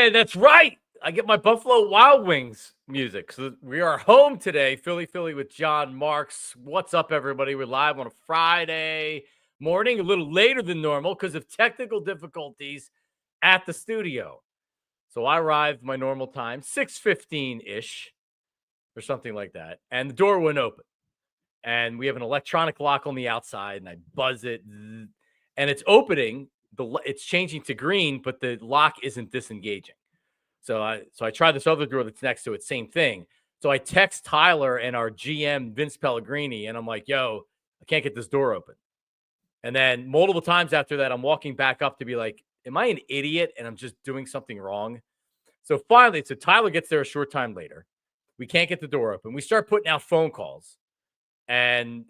Hey, that's right. I get my Buffalo Wild Wings music. So we are home today, Philly with John Marks. What's up, everybody? We're live on a Friday morning, a little later than normal because of technical difficulties at the studio. So I arrived my normal time, 6:15-ish or something like that, and the door wouldn't open. And we have an electronic lock on the outside, and I buzz it, and it's opening. It's changing to green, but the lock isn't disengaging. So I try this other door that's next to it, same thing. So I text Tyler and our GM, Vince Pellegrini, and I'm like, yo, I can't get this door open. And then multiple times after that, I'm walking back up to be like, am I an idiot and I'm just doing something wrong? So finally, Tyler gets there a short time later. We can't get the door open. We start putting out phone calls. And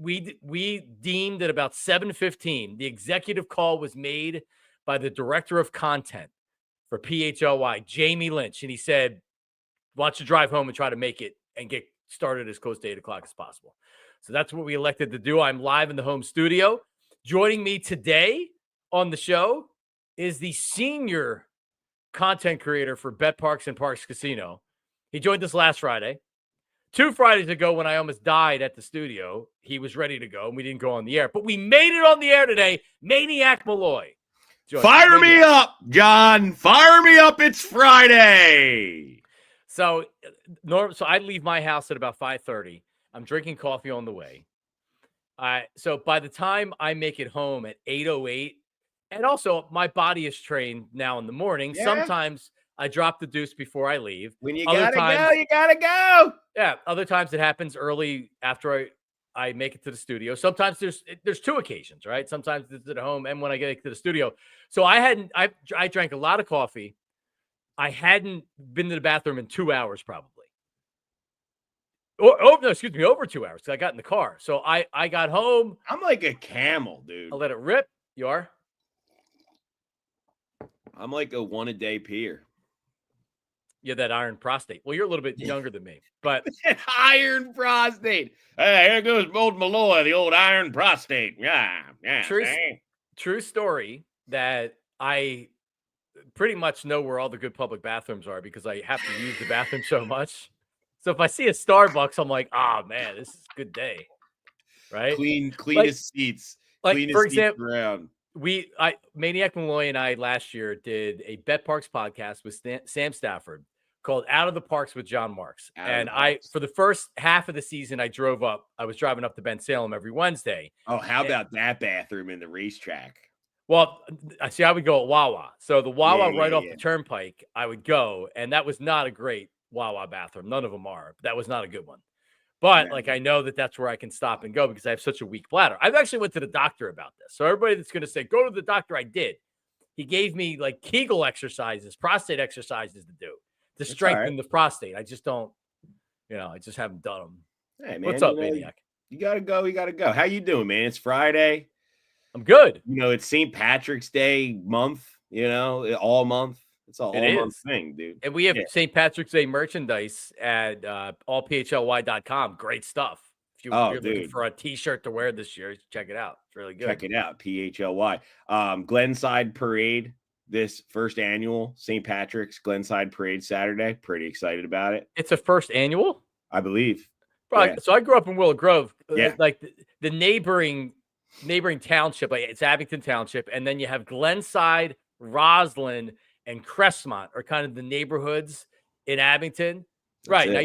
we deemed at about 7:15, the executive call was made by the director of content for PHLY, Jamie Lynch. And he said, why don't you drive home and try to make it and get started as close to 8 o'clock as possible. So that's what we elected to do. I'm live in the home studio. Joining me today on the show is the senior content creator for Bet Parks and Parks Casino. He joined us last Friday. 2 Fridays ago, when I almost died at the studio, he was ready to go, and we didn't go on the air. But we made it on the air today. Maniac Malloy. Fire me up, John. Fire me up. It's Friday. So I leave my house at about 5:30. I'm drinking coffee on the way. So by the time I make it home at 8:08, and also my body is trained now in the morning. Yeah. Sometimes I drop the deuce before I leave. When you gotta go, you gotta go. Yeah. Other times it happens early after I make it to the studio. Sometimes there's 2 occasions, right? Sometimes it's at home and when I get to the studio. So I drank a lot of coffee. I hadn't been to the bathroom in 2 hours probably. Over 2 hours because I got in the car. So I got home. I'm like a camel, dude. I let it rip. You are? I'm like a one-a-day peer. Yeah, that iron prostate. Well, you're a little bit younger than me, but iron prostate. Hey, here goes Milton Malloy, the old iron prostate. Yeah. True story that I pretty much know where all the good public bathrooms are because I have to use the bathroom so much. So if I see a Starbucks, I'm like, oh man, this is a good day, right? Cleanest seats. Cleanest for example, around. Maniac Malloy and I last year did a Bet Parks podcast with Sam Stafford called Out of the Parks with John Marks. And for the first half of the season, I was driving up to Ben Salem every Wednesday. Oh, how about that bathroom in the racetrack? Well, I see I would go at Wawa. So the Wawa off the turnpike, I would go. And that was not a great Wawa bathroom. None of them are. But that was not a good one. But I know that's where I can stop and go because I have such a weak bladder. I've actually went to the doctor about this. So everybody that's going to say, go to the doctor, I did. He gave me Kegel exercises, prostate exercises to do to strengthen the prostate. I just don't, I just haven't done them. Hey, man, what's up, Maniac? You got to go. You got to go. How you doing, man? It's Friday. I'm good. It's St. Patrick's Day month, all month. It's a whole month thing, dude. And we have St. Patrick's Day merchandise at allphly.com. Great stuff. If you're looking for a T-shirt to wear this year, check it out. It's really good. Check it out, PHLY. Glenside Parade, this first annual St. Patrick's Glenside Parade Saturday. Pretty excited about it. It's a first annual? I believe. Yeah. So I grew up in Willow Grove. Yeah. The neighboring township, it's Abington Township, and then you have Glenside, Roslyn, and Crestmont are kind of the neighborhoods in Abington. Right. And I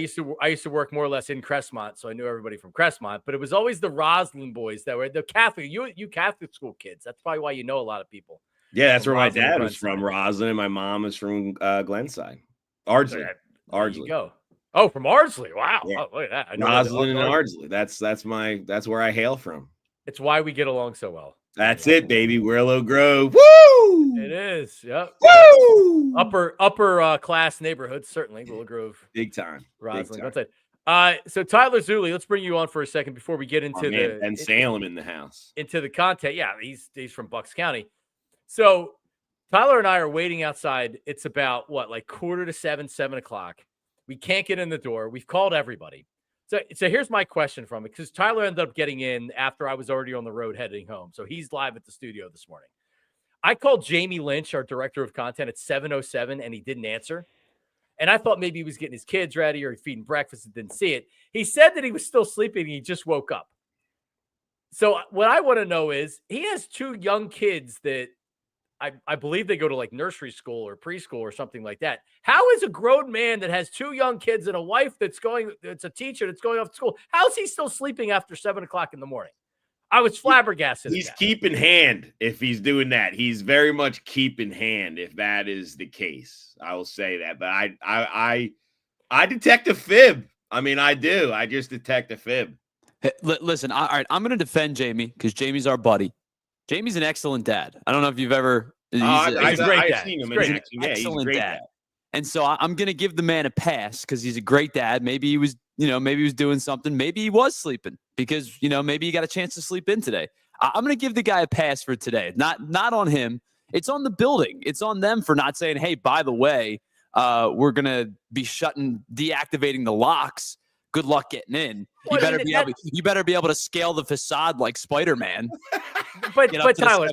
used to work more or less in Crestmont, so I knew everybody from Crestmont, but it was always the Roslyn boys that were the Catholic, you Catholic school kids. That's probably why you know a lot of people. Yeah, that's where my dad was from, Roslyn, and my mom is from Glenside. Ardsley. There you go. Oh, from Ardsley. Wow. Yeah. Oh, look at that. Roslyn and Ardsley. That's where I hail from. It's why we get along so well. That's it, baby. Willow Grove. Woo! It is. Yep. Woo! Upper class neighborhoods, certainly. Willow Grove. Big time. Roslyn. That's it. So Tyler Zulli, let's bring you on for a second before we get into and Salem in the house. Into the content. Yeah, he's from Bucks County. So Tyler and I are waiting outside. It's about 6:45, 7 o'clock. We can't get in the door. We've called everybody. So here's my question from it, because Tyler ended up getting in after I was already on the road heading home. So he's live at the studio this morning. I called Jamie Lynch, our director of content, at 7:07, and he didn't answer. And I thought maybe he was getting his kids ready or feeding breakfast and didn't see it. He said that he was still sleeping and he just woke up. So what I want to know is he has 2 young kids that I believe they go to like nursery school or preschool or something like that. How is a grown man that has 2 young kids and a wife that's a teacher that's going off to school, how is he still sleeping after 7:00 in the morning? I was flabbergasted. He's keeping hand if he's doing that. He's very much keeping hand if that is the case. I will say that. But I detect a fib. I mean, I do. I just detect a fib. Hey, listen, all right, I'm going to defend Jamie because Jamie's our buddy. Jamie's an excellent dad. I don't know if you've ever. He's a great dad. Seen him he's in action. Yeah, excellent he's a great dad. And so I'm going to give the man a pass because he's a great dad. Maybe he was, maybe he was doing something. Maybe he was sleeping because, maybe he got a chance to sleep in today. I'm going to give the guy a pass for today. Not on him. It's on the building. It's on them for not saying, hey, by the way, we're going to be deactivating the locks. Good luck getting in. You better be able to scale the facade like Spider-Man. But Tyler,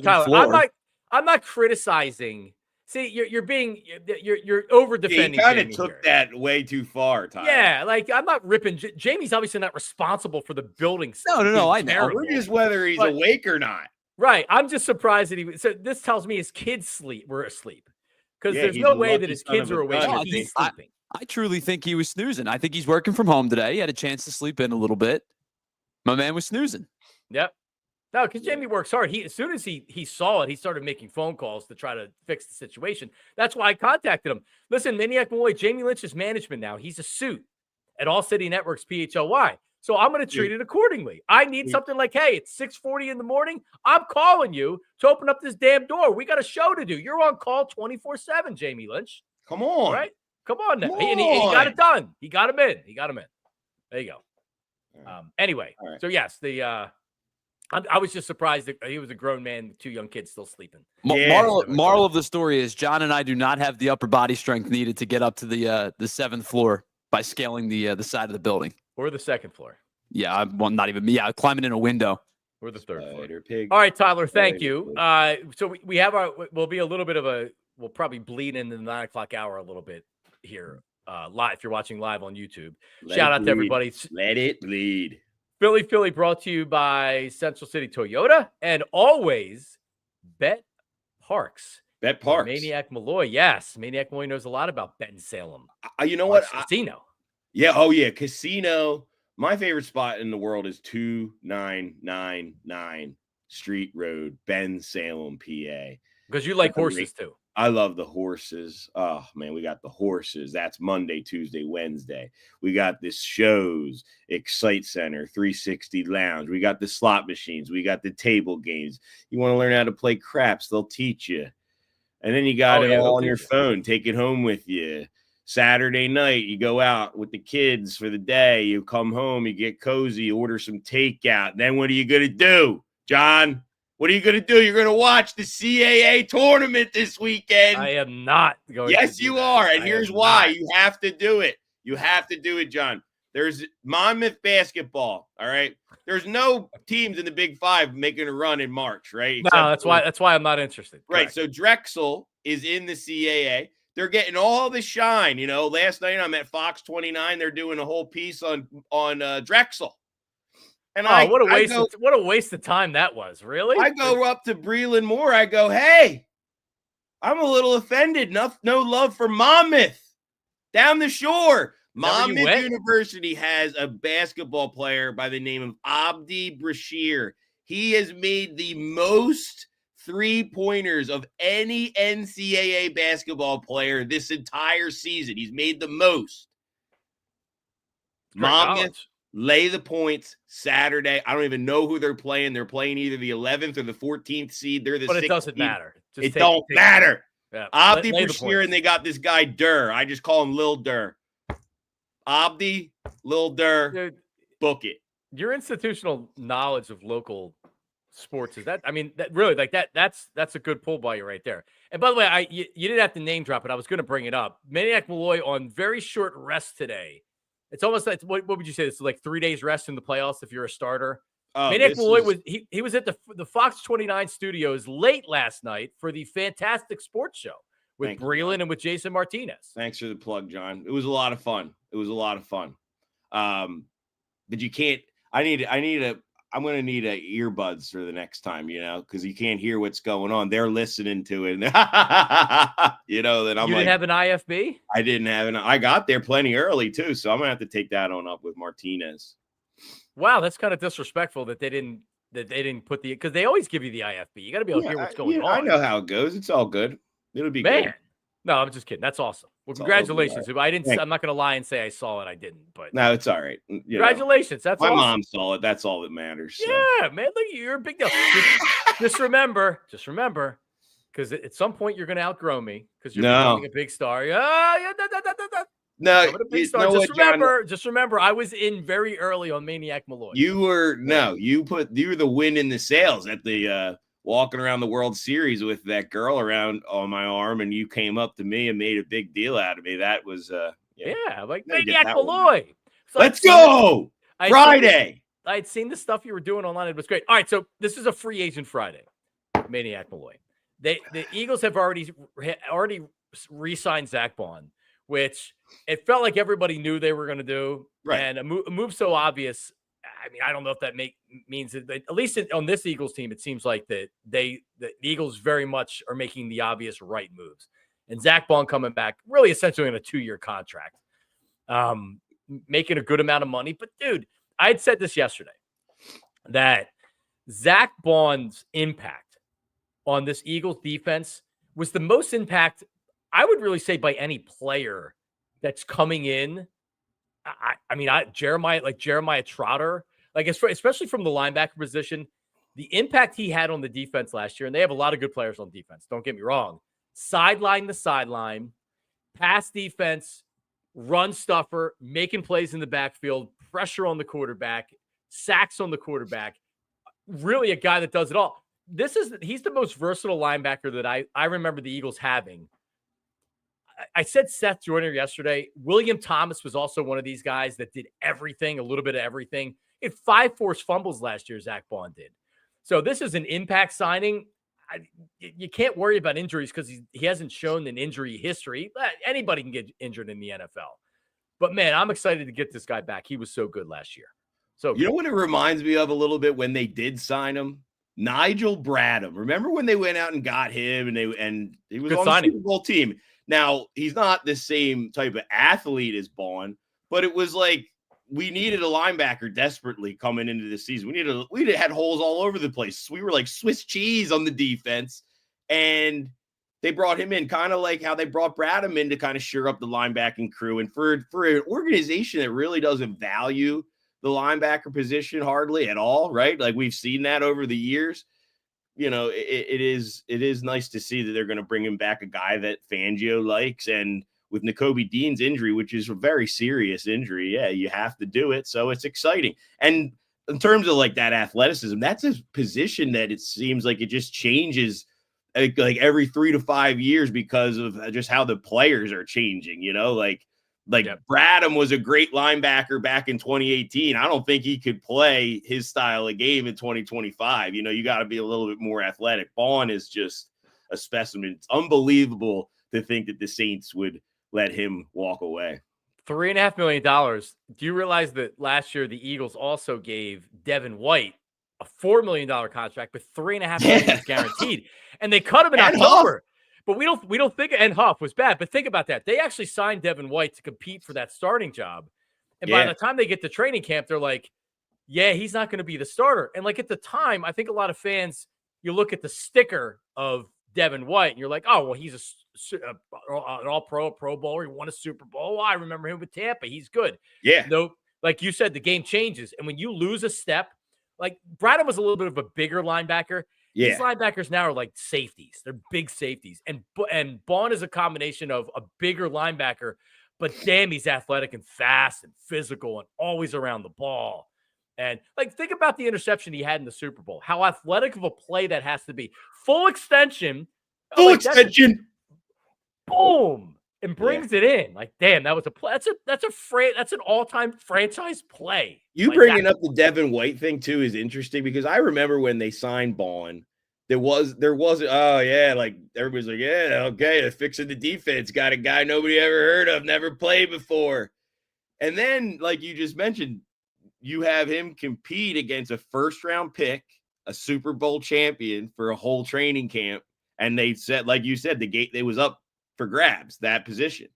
I'm not criticizing. See, you're over defending. He kind of took that way too far, Tyler. Yeah, like I'm not ripping. Jamie's obviously not responsible for the building. No. I know. We're just whether he's awake or not. Right. I'm just surprised that so this tells me his kids were asleep because there's no way that his kids are awake. He's sleeping. I truly think he was snoozing. I think he's working from home today. He had a chance to sleep in a little bit. My man was snoozing. Yep. No, because Jamie works hard. As soon as he saw it, he started making phone calls to try to fix the situation. That's why I contacted him. Listen, Maniac Malloy, Jamie Lynch's management now. He's a suit at ALLCITY Networks PHLY. So I'm going to treat it accordingly. I need something like, hey, it's 6:40 in the morning. I'm calling you to open up this damn door. We got a show to do. You're on call 24/7, Jamie Lynch. Come on. Right? Come on now. And he got it done. He got him in. There you go. Anyway, so yes, I was just surprised that he was a grown man with 2 young kids still sleeping. Moral of the story is John and I do not have the upper body strength needed to get up to the 7th floor by scaling the side of the building. Or the 2nd floor. Yeah, not even me. Yeah, climbing in a window. Or the 3rd floor. Pig. All right, Tyler, thank you. So we have we'll be a little bit of we'll probably bleed into the 9 o'clock hour a little bit here live if you're watching live on YouTube. Shout out to everybody. Let it bleed. Philly brought to you by Central City Toyota and always Bet Parks. Bet Parks. Maniac Malloy. Yes. Maniac Malloy knows a lot about Bet and Salem. You know what? Casino. Yeah. Oh, yeah. Casino. My favorite spot in the world is 2999 Street Road, Ben Salem, PA. Because you like horses too. I love the horses. Oh, man, we got the horses. That's Monday, Tuesday, Wednesday. We got this shows, Excite Center, 360 Lounge. We got the slot machines. We got the table games. You want to learn how to play craps, they'll teach you. And then you got it all on your phone. Take it home with you. Saturday night, you go out with the kids for the day. You come home, you get cozy, you order some takeout. Then what are you going to do, John? What are you going to do? You're going to watch the CAA tournament this weekend. I am not going Yes, to you that. are. And here's why. You have to do it. You have to do it, John. There's Monmouth basketball, all right? There's no teams in the Big Five making a run in March, right? No, that's why I'm not interested. Right, Correct. so Drexel is in the CAA. They're getting all the shine. Last night I'm at Fox 29. They're doing a whole piece on Drexel. And what a waste of time that was, really? I go up to Breland Moore. I go, hey, I'm a little offended. No love for Monmouth down the shore. Monmouth University has a basketball player by the name of Abdi Brashir. He has made the most 3-pointers of any NCAA basketball player this entire season. He's made the most. Monmouth. Lay the points Saturday. I don't even know who they're playing. They're playing either the 11th or the 14th seed. They're the 6th it doesn't seed. matter. It don't matter. Yeah. Abdi Brashir, and they got this guy Durr. I just call him Lil Durr. Abdi, Lil Durr, Dude, book it. Your institutional knowledge of local sports that's a good pull by you right there. And by the way, you didn't have to name drop it. I was going to bring it up. Maniac Malloy on very short rest today. It's almost like what would you say? It's like 3 days rest in the playoffs if you're a starter. Oh, Maniac Malloy was at the Fox 29 studios late last night for the Fantastic Sports Show with Breland and with Jason Martinez. Thanks for the plug, John. It was a lot of fun. But you can't. I'm going to need earbuds for the next time, because you can't hear what's going on. They're listening to it. Then I'm you didn't have an IFB? I didn't have an. I got there plenty early too, so I'm gonna have to take that on up with Martinez. Wow, that's kind of disrespectful that they didn't put because they always give you the IFB. You got to be able to hear what's going on. I know how it goes. It's all good. It'll be good. No, I'm just kidding. That's awesome. Well, congratulations. Right. I'm not going to lie and say I saw it. I didn't, but no, it's all right. Congratulations. That's my awesome. mom saw it. That's all that matters. So. Yeah, man. Look, you're a big deal. Just remember, because at some point you're going to outgrow me because you're becoming a big star. No, just remember, I was in very early on Maniac Malloy. You were the wind in the sails at the walking around the World Series with that girl around on my arm, and you came up to me and made a big deal out of me. That was like Maniac Malloy. So let's go Friday. I had seen the stuff you were doing online. It was great. All right, so this is a free agent Friday. Maniac Malloy. The Eagles have already re-signed Zack Baun, which it felt like everybody knew they were going to do. Right. And a move so obvious. I mean, I don't know if that means that at least on this Eagles team, it seems like that the Eagles very much are making the obvious right moves. And Zack Baun coming back, really essentially in a 2-year contract, making a good amount of money. But dude, I had said this yesterday that Zack Baun's impact on this Eagles defense was the most impact, I would really say, by any player that's coming in. Jeremiah Trotter, especially from the linebacker position, the impact he had on the defense last year, and they have a lot of good players on defense, don't get me wrong, sideline to sideline, pass defense, run stuffer, making plays in the backfield, pressure on the quarterback, sacks on the quarterback, really a guy that does it all. He's the most versatile linebacker that I remember the Eagles having. I said Seth Joyner yesterday. William Thomas was also one of these guys that did everything, a little bit of everything. He had 5 forced fumbles last year, Zack Baun did. So this is an impact signing. You can't worry about injuries because he hasn't shown an injury history. Anybody can get injured in the NFL. But, man, I'm excited to get this guy back. He was so good last year. So you know what it reminds me of a little bit when they did sign him? Nigel Bradham. Remember when they went out and got him and he was on the Super Bowl team? Now, he's not the same type of athlete as Baun, but it was like we needed a linebacker desperately coming into the season. We had holes all over the place. We were like Swiss cheese on the defense, and they brought him in kind of like how they brought Bradham in to kind of shore up the linebacking crew. And for an organization that really doesn't value the linebacker position hardly at all, right? Like we've seen that over the years. It is nice to see that they're going to bring him back, a guy that Fangio likes. And with Nakobe Dean's injury, which is a very serious injury, yeah, you have to do it. So it's exciting. And in terms of like that athleticism, that's a position that it seems like it just changes like every 3 to 5 years because of just how the players are changing, Bradham was a great linebacker back in 2018. I don't think he could play his style of game in 2025. You got to be a little bit more athletic. Baun is just a specimen. It's unbelievable to think that the Saints would let him walk away. $3.5 million. Do you realize that last year the Eagles also gave Devin White a $4 million contract, but $3.5 million is guaranteed, and they cut him in October. But we don't think, and Huff was bad, but think about that. They actually signed Devin White to compete for that starting job. And by the time they get to training camp, they're like, yeah, he's not going to be the starter. And like at the time, I think a lot of fans, you look at the sticker of Devin White and you're like, oh, well, he's an all-pro, Pro Bowler. He won a Super Bowl. I remember him with Tampa. He's good. Yeah. No, like you said, the game changes. And when you lose a step, like Bradham was a little bit of a bigger linebacker. Yeah. These linebackers now are like safeties. They're big safeties. And Baun is a combination of a bigger linebacker, but damn, he's athletic and fast and physical and always around the ball. And like, think about the interception he had in the Super Bowl. How athletic of a play that has to be. Full extension. Full extension. Boom. and brings it in. Like, damn, that was that's an all-time franchise play. You like bringing up the Devin White thing too is interesting because I remember when they signed Baun, there was oh yeah, like everybody's like, yeah, okay, they're fixing the defense, got a guy nobody ever heard of, never played before. And then, like you just mentioned, you have him compete against a first-round pick, a Super Bowl champion for a whole training camp, and they said, like you said, it was up for grabs, that position.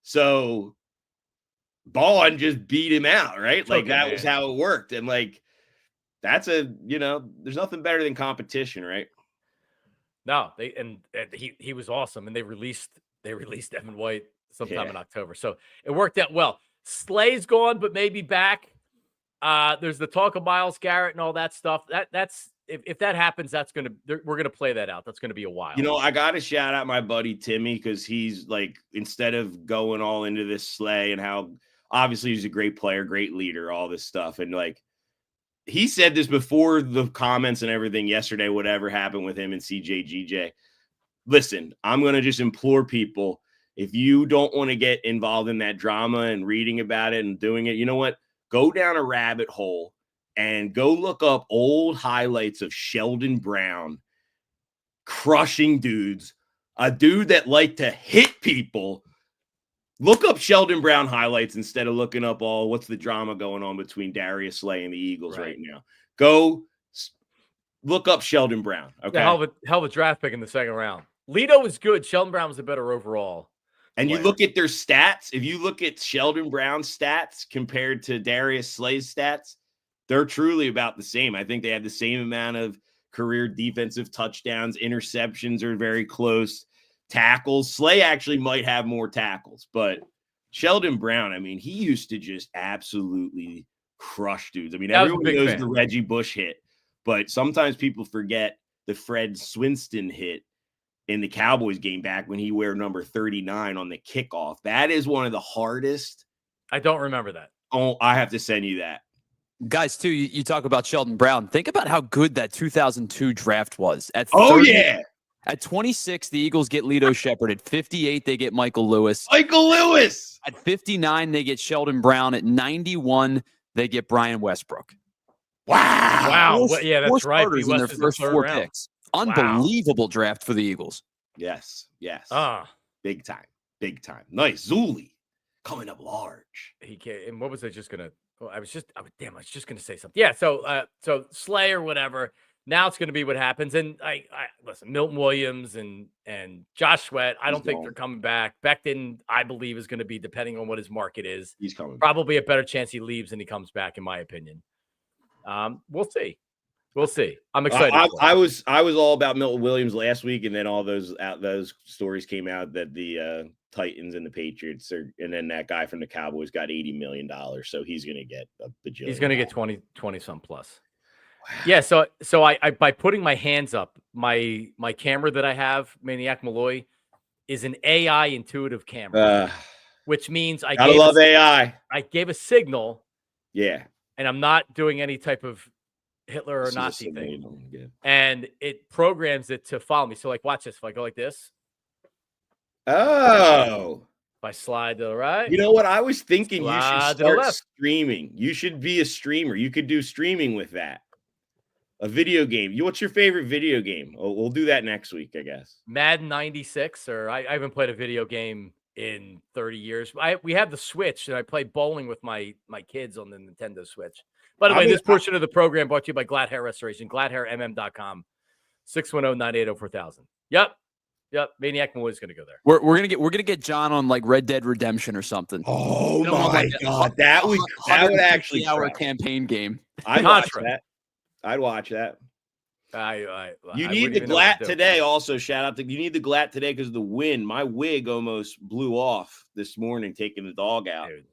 So Baun just beat him out, right? Like that was how it worked. And like that's there's nothing better than competition, right? No, he was awesome, and they released Devin White sometime in October, so it worked out well. Slay's gone, but maybe back. There's the talk of Myles Garrett and all that stuff. That's if that happens, we're gonna play that out. That's gonna be a while. I gotta shout out my buddy Timmy because he's like, instead of going all into this Slay and how obviously he's a great player, great leader, all this stuff, and like he said this before the comments and everything yesterday, whatever happened with him and CJGJ. Listen, I'm going to just implore people, if you don't want to get involved in that drama and reading about it and doing it, you know what? Go down a rabbit hole and go look up old highlights of Sheldon Brown crushing dudes, a dude that liked to hit people. Look up Sheldon Brown highlights instead of looking up what's the drama going on between Darius Slay and the Eagles right now. Go look up Sheldon Brown. Okay. Hell of a draft pick in the second round. Lito was good. Sheldon Brown was a better overall. And you look at their stats. If you look at Sheldon Brown's stats compared to Darius Slay's stats, they're truly about the same. I think they have the same amount of career defensive touchdowns. Interceptions are very close. Tackles. Slay actually might have more tackles, but Sheldon Brown, I mean, he used to just absolutely crush dudes. I mean, everyone knows the Reggie Bush hit, but sometimes people forget the Fred Swinston hit in the Cowboys game back when he wore number 39 on the kickoff. That is one of the hardest. I don't remember that. Oh, I have to send you that. Guys, too, you talk about Sheldon Brown. Think about how good that 2002 draft was. At 26, the Eagles get Lito Shepherd. At 58, they get Michael Lewis. At 59, they get Sheldon Brown. At 91, they get Brian Westbrook. Wow. Yeah, that's right. He in their first 4 picks. Unbelievable draft for the Eagles. Yes. Big time. Nice. Zuli coming up large. He came, and what was I just gonna? Oh, I was just gonna say something. Yeah. So Slay or whatever. Now it's gonna be what happens. And I listen, Milton Williams and Josh Sweat. I don't think they're coming back. Becton, I believe, is gonna be, depending on what his market is. He's coming. Probably a better chance he leaves than he comes back, in my opinion. We'll see. I'm excited. I was all about Milton Williams last week, and then all those stories came out that the Titans and the Patriots and then that guy from the Cowboys got $80 million, so he's going to get a bajillion. He's going to get 20 some plus. Wow. Yeah. So I by putting my hands up, my camera that I have, Maniac Malloy, is an AI intuitive camera, which means I love AI. I gave a signal. Yeah. And I'm not doing any type of Hitler or Nazi thing. And it programs it to follow me. So like, watch this. If I go like this. Oh. If I slide to the right. You know what? I was thinking you should start streaming. You should be a streamer. You could do streaming with that. A video game. What's your favorite video game? We'll do that next week, I guess. Madden 96, or I haven't played a video game in 30 years. We have the Switch, and I play bowling with my kids on the Nintendo Switch. By the way, this portion of the program brought to you by Glad Hair Restoration, gladhairmm.com, 610-980-4000. Yep. Maniac Malloy's gonna go there. We're gonna get John on like Red Dead Redemption or something. Oh my god, that would actually our campaign game. I'd watch that. You need the Glat today. Also, shout out to you need the Glat today because of the wind. My wig almost blew off this morning taking the dog out. Dude.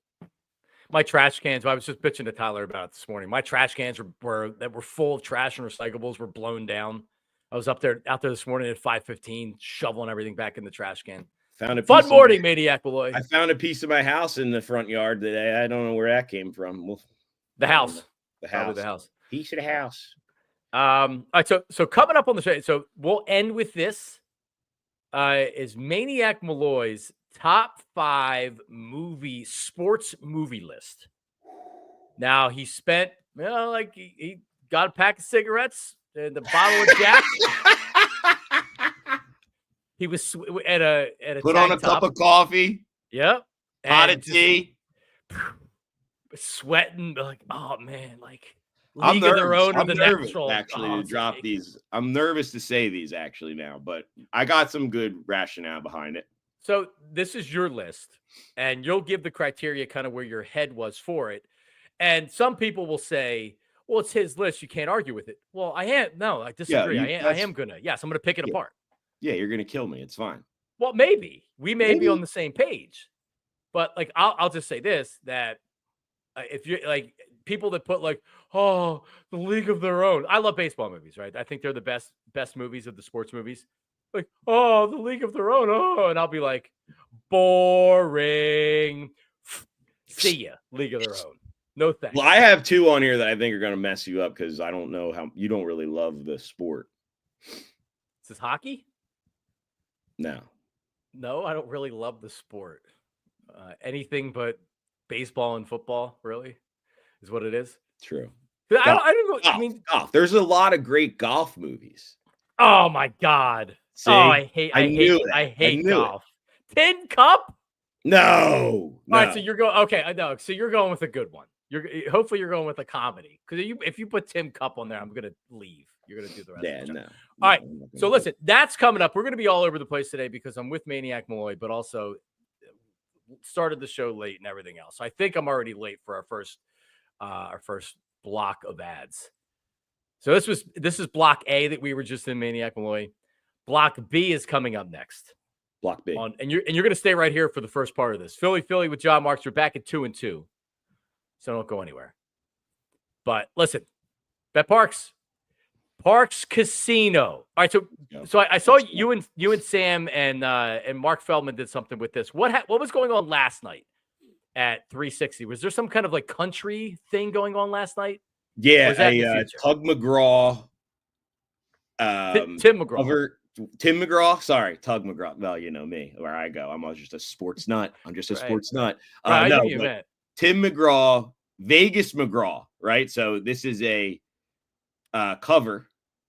My trash cans. I was just bitching to Tyler about it this morning. My trash cans were full of trash and recyclables were blown down. I was out there this morning at 5:15, shoveling everything back in the trash can. Found a fun morning, Maniac Malloy. I found a piece of my house in the front yard today. I don't know where that came from. The house. Probably the house. Piece of the house. All right. So coming up on the show. So we'll end with this. Is Maniac Malloy's top 5 sports movie list. Now he spent, like he got a pack of cigarettes and a bottle of Jack. He was at a Put on a cup of coffee. Yep. Pot of tea. Sweating, like, oh man, like I'm League of Their nervous. Own or I'm the nervous Natural. actually to drop like, these. I'm nervous to say these actually now, but I got some good rationale behind it. So this is your list, and you'll give the criteria kind of where your head was for it. And some people will say, well, it's his list. You can't argue with it. Well, I disagree. I am going to. Yes, I'm going to pick it apart. Yeah, you're going to kill me. It's fine. Well, maybe. We may be on the same page. But, like, I'll just say this, that if you're, like, people that put, like, oh, the League of Their Own. I love baseball movies, right? I think they're the best movies of the sports movies. Like, oh, the League of Their Own. Oh, and I'll be like, boring. See ya, League of Their Own. No thanks. Well, I have 2 on here that I think are going to mess you up because I don't know how you don't really love the sport. Is this hockey? No, I don't really love the sport. Anything but baseball and football, really, is what it is. True. I don't know. I mean, golf. There's a lot of great golf movies. Oh my God. See? I hate golf. Tin Cup? No. All right, so you're going. Okay, I know. So you're going with a good one. Hopefully you're going with a comedy, because if you put Tim Cup on there, I'm gonna leave. You're gonna do the rest. Yeah, of the no. All right. So listen, that's coming up. We're gonna be all over the place today because I'm with Maniac Malloy, but also started the show late and everything else. So I think I'm already late for our first block of ads. So this is block A that we were just in, Maniac Malloy. Block B is coming up next. Block B. And you're going to stay right here for the first part of this. Philly with John Marks. We're back at 2-2. So don't go anywhere. But listen, Bet Parks Casino. All right, so I saw you and Sam and Mark Feldman did something with this. What was going on last night at 360? Was there some kind of like country thing going on last night? Yeah, Tug McGraw. Tim McGraw. Tim McGraw. Sorry, Tug McGraw. Well, you know me, where I go. I'm just a sports nut. Sports nut. Right, no, but Tim McGraw, Vegas McGraw, right? So this is a cover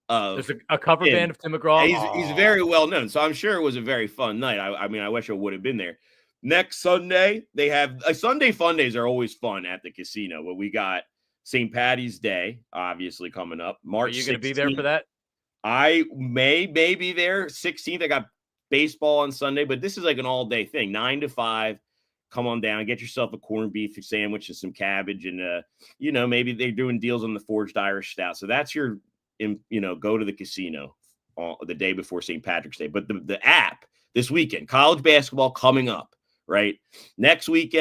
of. There's a cover band of Tim McGraw. He's very well known, so I'm sure it was a very fun night. I mean, I wish I would have been there. Next Sunday, they have Sunday fun days are always fun at the casino. But we got St. Patty's Day, obviously coming up. March. Are you going to be there for that? I may be there. 16th, I got baseball on Sunday, but this is like an all-day thing, 9 to 5. Come on down, get yourself a corned beef sandwich and some cabbage, and maybe they're doing deals on the Forged Irish Stout. So that's your, go to the casino the day before St. Patrick's Day. But the app this weekend, college basketball coming up, right? Next week,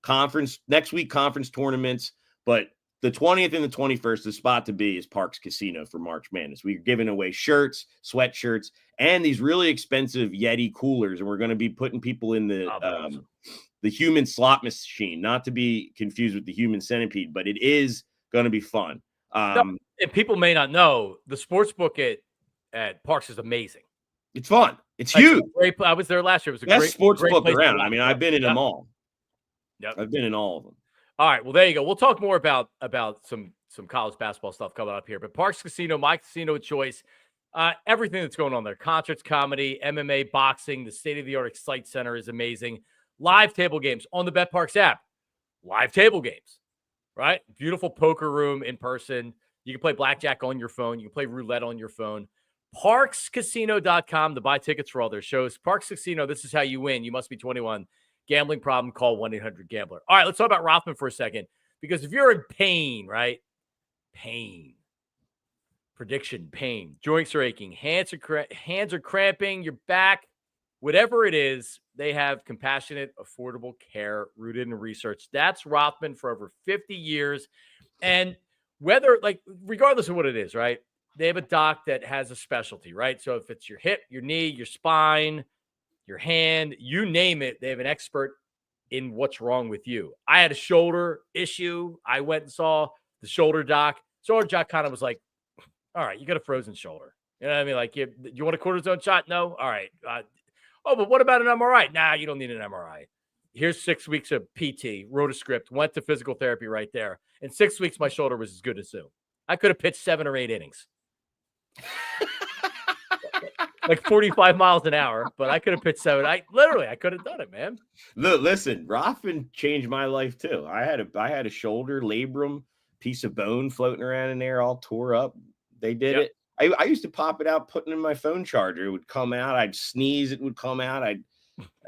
conference tournaments, but the 20th and the 21st, the spot to be is Parks Casino for March Madness. We're giving away shirts, sweatshirts, and these really expensive Yeti coolers, and we're going to be putting people in the human slot machine, not to be confused with the human centipede, but it is going to be fun. And people may not know, the sports book at Parks is amazing. It's fun. It's huge. I was there last year. It was a best great sports great book around. I mean, I've been in them all. Yep. I've been in all of them. All right, well, there you go. We'll talk more about some college basketball stuff coming up here. But Parks Casino, my casino of choice, everything that's going on there, concerts, comedy, MMA, boxing, the state-of-the-art Excite Center is amazing. Live table games on the Bet Parks app. Live table games, right? Beautiful poker room in person. You can play blackjack on your phone. You can play roulette on your phone. ParksCasino.com to buy tickets for all their shows. Parks Casino, this is how you win. You must be 21. Gambling problem, call 1-800-GAMBLER. All right, let's talk about Rothman for a second, because if you're in pain, right? Pain. Prediction, pain. Joints are aching. Hands are cramping. Your back, whatever it is, they have compassionate, affordable care rooted in research. That's Rothman for over 50 years. And regardless of what it is, right? They have a doc that has a specialty, right? So if it's your hip, your knee, your spine, your hand, you name it, they have an expert in what's wrong with you. I had a shoulder issue. I went and saw the shoulder doc. Shoulder doc kind of was like, all right, you got a frozen shoulder. You know what I mean? Like, you want a cortisone shot? No? All right. Oh, but what about an MRI? Nah, you don't need an MRI. Here's 6 weeks of PT, wrote a script, went to physical therapy right there. In 6 weeks, my shoulder was as good as new. I could have pitched 7 or 8 innings. Like 45 miles an hour, but I could have pitched 7. I could have done it, man. Look, listen, Rothman changed my life too. I had a shoulder labrum, piece of bone floating around in there, all tore up. They did it. I used to pop it out, put it in my phone charger. It would come out. I'd sneeze. It would come out. It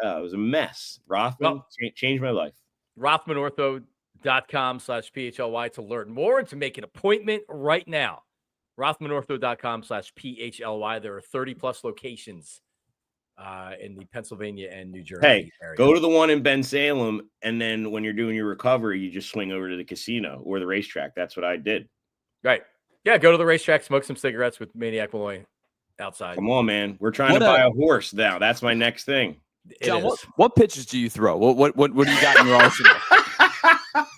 was a mess. Rothman changed my life. RothmanOrtho.com/PHLY to learn more and to make an appointment right now. RothmanOrtho.com/PHLY. There are 30 plus locations in the Pennsylvania and New Jersey area. Go to the one in Ben Salem, and then when you're doing your recovery, you just swing over to the casino or the racetrack. That's what I did. Right. Yeah, go to the racetrack, smoke some cigarettes with Maniac Malloy outside. Come on, man. We're trying to buy a horse now. That's my next thing. John, what pitches do you throw? What do you got in your arsenal?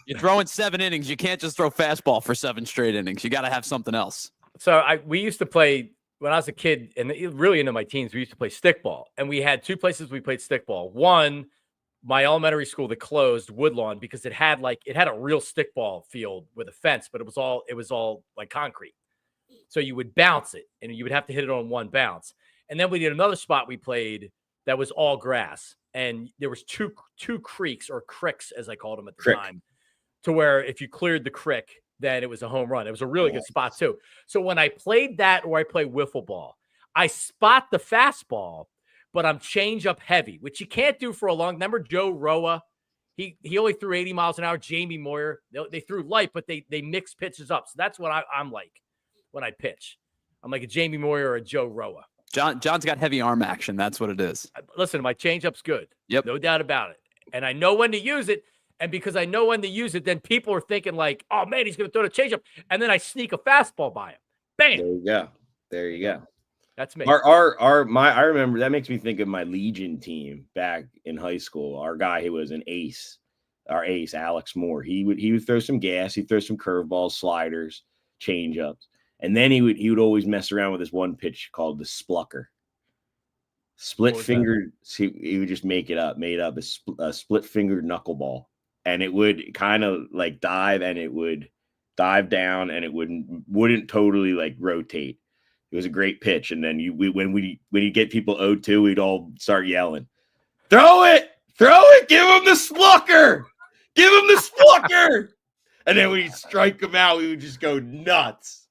You're throwing 7 innings. You can't just throw fastball for 7 straight innings. You got to have something else. So we used to play when I was a kid and really into my teens. We used to play stickball, and we had 2 places we played stickball. One, my elementary school that closed, Woodlawn, because it had a real stickball field with a fence, but it was all like concrete. So you would bounce it, and you would have to hit it on one bounce. And then we did another spot we played that was all grass, and there was two creeks, or cricks as I called them at the time, to where if you cleared the crick, then it was a home run. It was a really good spot too. So when I played that, or I play wiffle ball, I spot the fastball, but I'm change up heavy, which you can't do for a long. Remember Joe Roa? He only threw 80 miles an hour. Jamie Moyer, they threw light, but they mix pitches up. So that's what I'm like when I pitch. I'm like a Jamie Moyer or a Joe Roa. John's got heavy arm action. That's what it is. Listen, my changeup's good. Yep. No doubt about it. And I know when to use it. And because I know when to use it, then people are thinking like, oh, man, he's going to throw the changeup. And then I sneak a fastball by him. Bam. There you go. That's me. I remember that makes me think of my Legion team back in high school. Our guy who was an ace, our ace, Alex Moore. He would throw some gas. He'd throw some curveballs, sliders, changeups. And then he would always mess around with this one pitch called the splucker. Split fingered. He would just made up a split fingered knuckleball. And it would kind of like dive, and it would dive down, and it wouldn't totally like rotate. It was a great pitch. And then when you get people 0-2, we'd all start yelling, throw it, give him the splucker, and then we'd strike him out. We would just go nuts.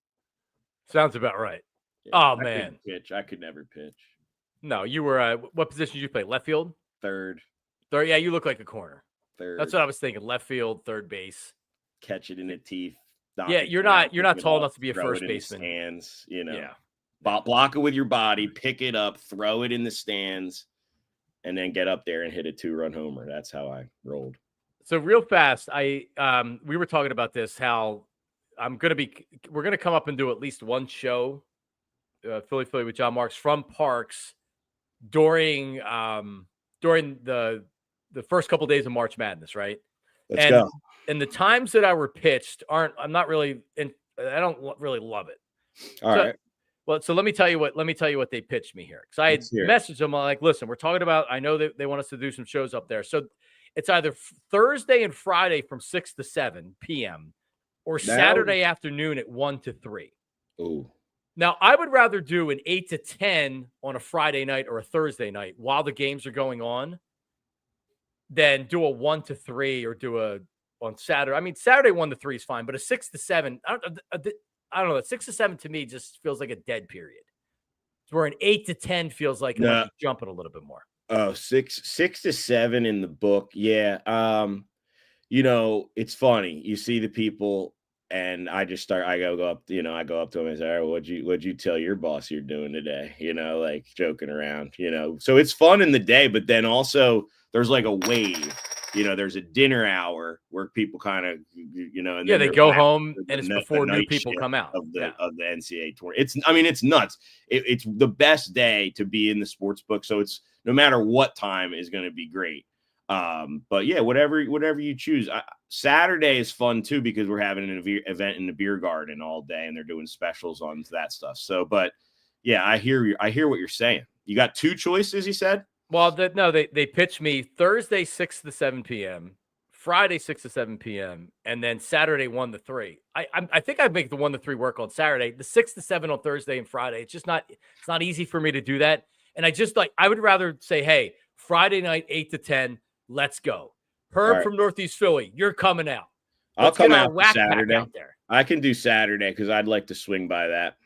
Sounds about right. Yeah, oh man, I could never pitch. No, you were what position did you play? Left field, third. Yeah, you look like a corner. Third. That's what I was thinking. Left field, third base. Catch it in the teeth. Yeah, you're not tall enough to be a first baseman. Stands, yeah. Yeah. Block it with your body, pick it up, throw it in the stands, and then get up there and hit a 2-run homer. That's how I rolled. So real fast, we were talking about this, how we're gonna come up and do at least one show, Philly with John Marks from Parks during the first couple of days of March Madness, right? Let's go. And the times that I were pitched I don't really love it. All right. Well, so let me tell you what they pitched me here. Because I had messaged them like, listen, we're talking about, I know that they want us to do some shows up there. So it's either Thursday and Friday from 6 to 7 p.m. or Saturday afternoon at 1 to 3. Ooh. Now, I would rather do an 8 to 10 on a Friday night or a Thursday night while the games are going on than do a 1 to 3 or on Saturday. I mean, Saturday 1 to 3 is fine, but a 6 to 7, I don't know. 6 to 7 to me just feels like a dead period. Where an 8 to 10 feels like jumping a little bit more. Oh, 6 to 7 in the book. Yeah. It's funny. You see the people, and I go up to them and say, all right, what'd you tell your boss you're doing today? Like joking around, so it's fun in the day, but then also there's like a wave, there's a dinner hour where people kind of, and they go home and it's before new people come out of the NCAA tournament. It's nuts. It's the best day to be in the sports book. So it's no matter what time is going to be great. But yeah, whatever you choose. Saturday is fun too, because we're having an event in the beer garden all day and they're doing specials on that stuff. So, but yeah, I hear what you're saying. You got 2 choices, you said? Well, they pitch me Thursday 6 to 7 p.m., Friday 6 to 7 p.m., and then Saturday 1 to 3. I think I'd make the 1 to 3 work on Saturday. The 6 to 7 on Thursday and Friday. It's not easy for me to do that. And I would rather say, hey, Friday night 8 to 10, let's go. Herb from Northeast Philly, you're coming out. I'll come out Saturday. Out there. I can do Saturday because I'd like to swing by that.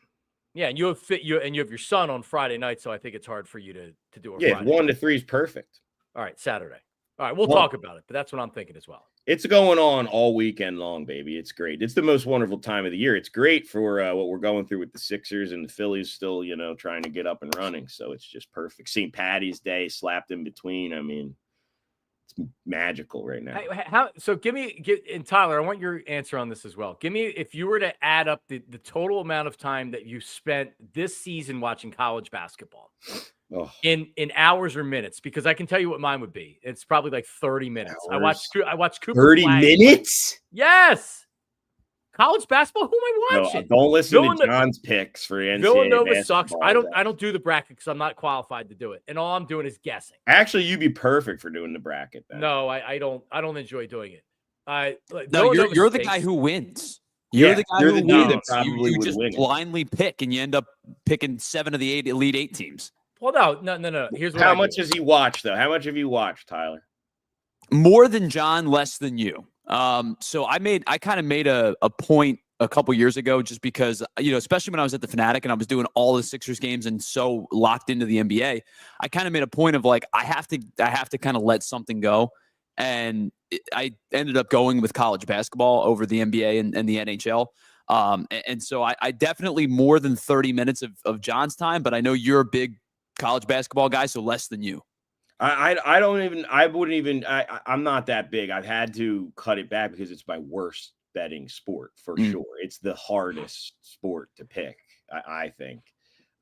Yeah, and you have your son on Friday night, so I think it's hard for you to do a Friday. 1 to 3 is perfect. All right, Saturday. All right, we'll talk about it, but that's what I'm thinking as well. It's going on all weekend long, baby. It's great. It's the most wonderful time of the year. It's great for what we're going through with the Sixers and the Phillies still, trying to get up and running. So it's just perfect. St. Patty's Day slapped in between. I mean, it's magical right now. So and Tyler, I want your answer on this as well. Give me, if you were to add up the total amount of time that you spent this season watching college basketball in hours or minutes, because I can tell you what mine would be. It's probably like 30 minutes. Hours. I watched Cooper 30 Flag. minutes? Yes. College basketball? Who am I watching? No, don't listen to John's picks for NCAA Villanova sucks. I basketball. don't do the bracket because I'm not qualified to do it, and all I'm doing is guessing. Actually, you'd be perfect for doing the bracket. Then. No, I don't enjoy doing it. No, you're the guy who wins. You're the guy who wins. You just blindly pick, and you end up picking 7 of the 8 Elite 8 teams. Well, no. Here's what how much has he watched though? How much have you watched, Tyler? More than John, less than you. So I kind of made a point a couple years ago, just because, especially when I was at the Fanatic and I was doing all the Sixers games and so locked into the NBA, I kind of made a point of like, I have to kind of let something go. And I ended up going with college basketball over the NBA and the NHL. And so I definitely more than 30 minutes of John's time, but I know you're a big college basketball guy, so less than you. I'm not that big. I've had to cut it back because it's my worst betting sport for sure. It's the hardest sport to pick, I think.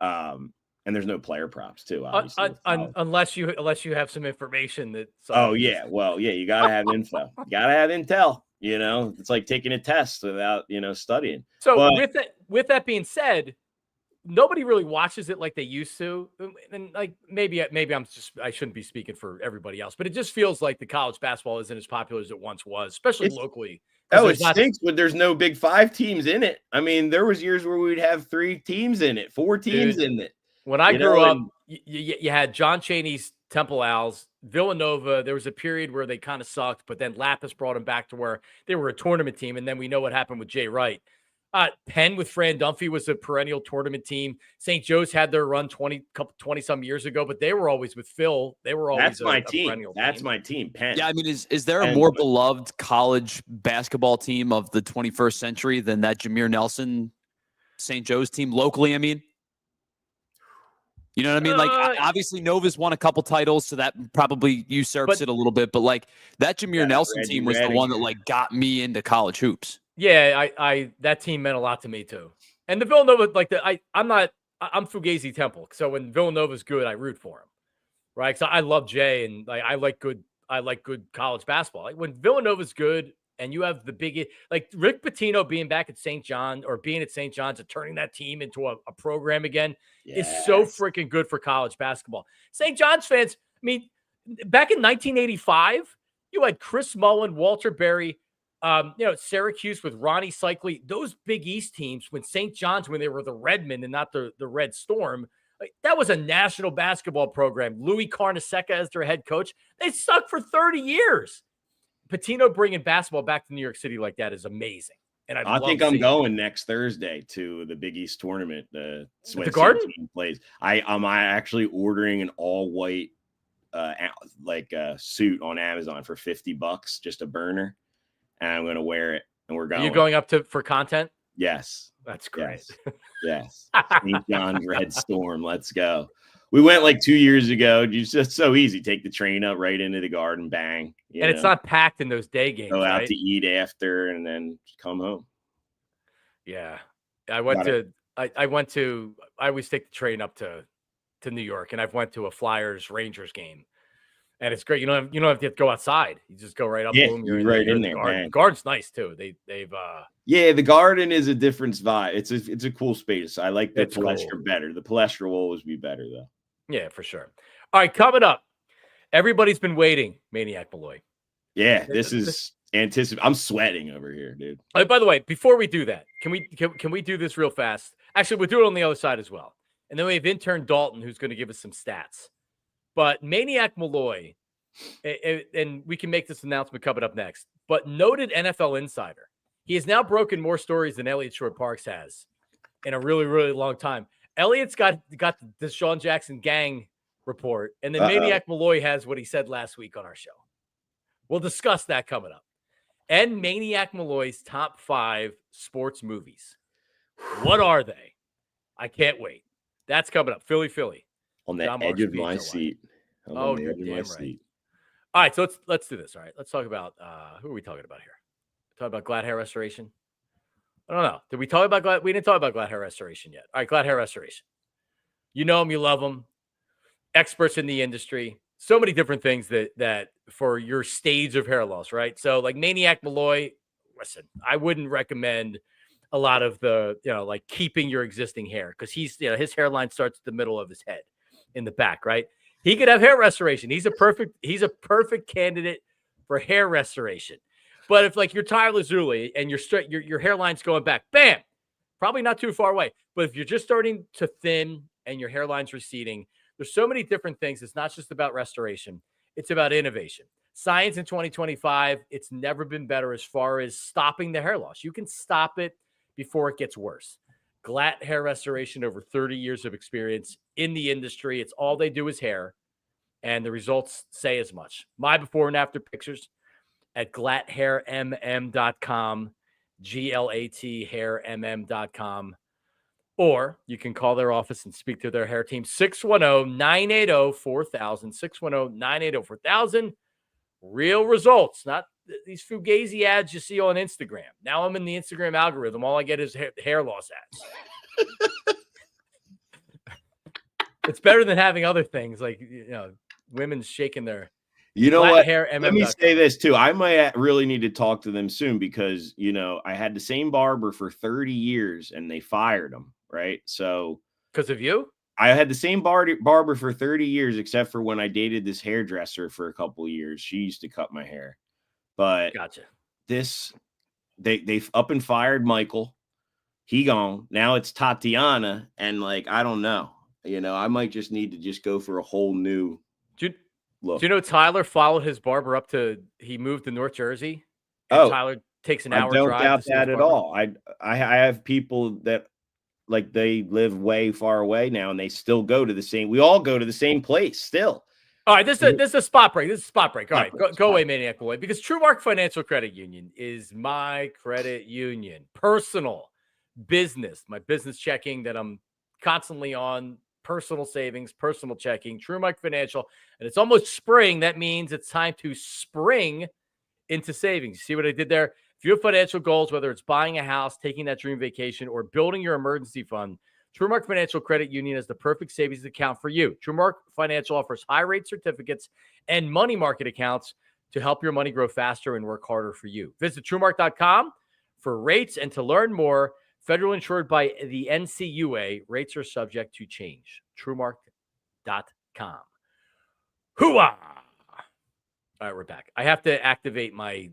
And there's no player props too, obviously. Unless you have some information that. You gotta have info. You gotta have intel. It's like taking a test without studying. So with that being said, nobody really watches it like they used to, and like maybe I shouldn't be speaking for everybody else, but it just feels like the college basketball isn't as popular as it once was, especially locally. It stinks when there's no Big 5 teams in it. I mean, there was years where we'd have 3 teams in it, 4 teams in it. When I grew up, you had John Chaney's Temple Owls, Villanova. There was a period where they kind of sucked, but then Lapis brought them back to where they were a tournament team, and then we know what happened with Jay Wright. Penn with Fran Dunphy was a perennial tournament team. St. Joe's had their run 20 some years ago, but they were always with Phil. They were always my team. That's my team. Penn. Yeah, I mean, is there a more beloved college basketball team of the 21st century than that Jameer Nelson St. Joe's team locally? I mean, you know what I mean? Like, obviously Nova's won a couple titles, so that probably usurps it a little bit. But like that Jameer Nelson team was the one that like got me into college hoops. Yeah, I that team meant a lot to me too. And the Villanova, I'm Fugazi Temple. So when Villanova's good, I root for him. Right? So I love Jay, and I like good college basketball. Like when Villanova's good and you have the big, like Rick Pitino being back at St. John or being at St. John's and turning that team into a program again is so freaking good for college basketball. St. John's fans, I mean, back in 1985, you had Chris Mullen, Walter Berry, Syracuse with Ronnie Cycli, those Big East teams when St. John's, when they were the Redmen and not the Red Storm, that was a national basketball program. Louis Carnesecca as their head coach. They sucked for 30 years. Patino bringing basketball back to New York City like that is amazing. And I think I'm going next Thursday to the Big East tournament. The Garden team plays. I'm actually ordering an all white suit on Amazon for $50, just a burner. And I'm going to wear it, and we're going. Are you going up for content? Yes. That's great. Yes. St. John's Red Storm. Let's go. We went like 2 years ago. It's just so easy. Take the train up right into the Garden, bang. It's not packed in those day games. Go out to eat after, and then come home. Yeah. I always take the train up to New York, and I've went to a Flyers Rangers game. And it's great. You don't have to go outside. You just go right up. Yeah, boom, you're right in there. The Garden's nice too. The Garden is a different vibe. It's a cool space. I like the Palestra better. The Palestra will always be better though. Yeah, for sure. All right, coming up, Everybody's been waiting, Maniac Malloy. Yeah, this is I'm sweating over here, dude. By the way, before we do that, can we do this real fast? Actually, we'll do it on the other side as well. And then we have intern Daulton, who's going to give us some stats. But Maniac Malloy, and we can make this announcement coming up next, but noted NFL insider. He has now broken more stories than Elliott Short-Parks has in a really, really long time. Elliott's got the Deshaun Jackson gang report, and then Maniac Malloy has what he said last week on our show. We'll discuss that coming up. And Maniac Malloy's top 5 sports movies. What are they? I can't wait. That's coming up. Philly. On the edge of my seat. Oh, you're damn right. All right, so let's do this. All right, let's talk about who are we talking about here? Talking about Glad hair restoration? I don't know. Did we talk about Glad? We didn't talk about Glad hair restoration yet. All right, Glad hair restoration. You know them, you love them. Experts in the industry. So many different things that for your stage of hair loss, right? So like Maniac Malloy, listen, I wouldn't recommend a lot of the, like keeping your existing hair because he's, his hairline starts at the middle of his head in the back, right? He could have hair restoration. He's a perfect candidate for hair restoration. But if like you're Tyler Lazuli and your hairline's going back, bam, probably not too far away. But if you're just starting to thin and your hairline's receding, there's so many different things. It's not just about restoration. It's about innovation. Science in 2025, it's never been better as far as stopping the hair loss. You can stop it before it gets worse. Glatt Hair Restoration, over 30 years of experience in the industry. It's all they do is hair, and the results say as much. My before and after pictures at glatthairmm.com, GLAThairmm.com. Or you can call their office and speak to their hair team, 610-980-4000, 610-980-4000. Real results, not these fugazi ads you see on Instagram. Now I'm in the Instagram algorithm. All I get is hair loss ads. It's better than having other things like, women shaking their what? Hair Let me say this too. I might really need to talk to them soon because, I had the same barber for 30 years and they fired him. Right. So because of you, I had the same barber for 30 years, except for when I dated this hairdresser for a couple of years. She used to cut my hair, but gotcha. They've up and fired Michael. He gone. Now it's Tatiana. And I don't know, I might just need to just go for a whole new look. Do you know Tyler followed his barber up he moved to North Jersey? And Tyler takes an hour drive. I don't doubt that at all. I have people that they live way far away now and they still go to we all go to the same place still. All right, this is a spot break. All right, go away, Maniac Boy, because TrueMark Financial Credit Union is my credit union. Personal, business, my business checking that I'm constantly on, personal savings, personal checking, TrueMark Financial, and it's almost spring. That means it's time to spring into savings. You see what I did there? If you have financial goals, whether it's buying a house, taking that dream vacation, or building your emergency fund, TrueMark Financial Credit Union is the perfect savings account for you. TrueMark Financial offers high-rate certificates and money market accounts to help your money grow faster and work harder for you. Visit TrueMark.com for rates and to learn more. Federal insured by the NCUA. Rates are subject to change. TrueMark.com. Hooah! All right, we're back. I have to activate my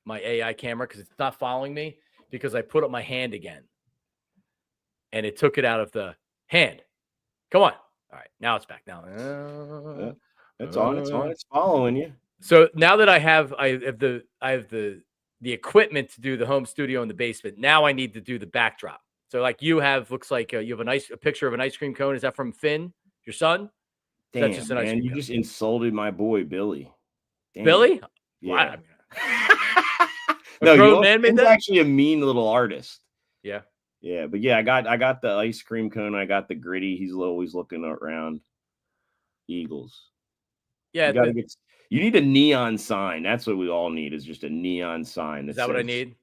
AI camera because it's not following me because I put up my hand again. And it took it out of the hand. Come on. All right. Now it's back. Now it's on. It's following you. So now that I have the equipment to do the home studio in the basement, now I need to do the backdrop. So looks like you have a picture of an ice cream cone. Is that from Finn, your son? Damn, that's just an ice cream cone. Just insulted my boy, Billy. Damn. Billy? Yeah. No, he's actually a mean little artist. Yeah. Yeah, but yeah, I got the ice cream cone. I got the gritty. He's always looking around. Eagles. Yeah, you need a neon sign. That's what we all need. Is just a neon sign. Is that what I need?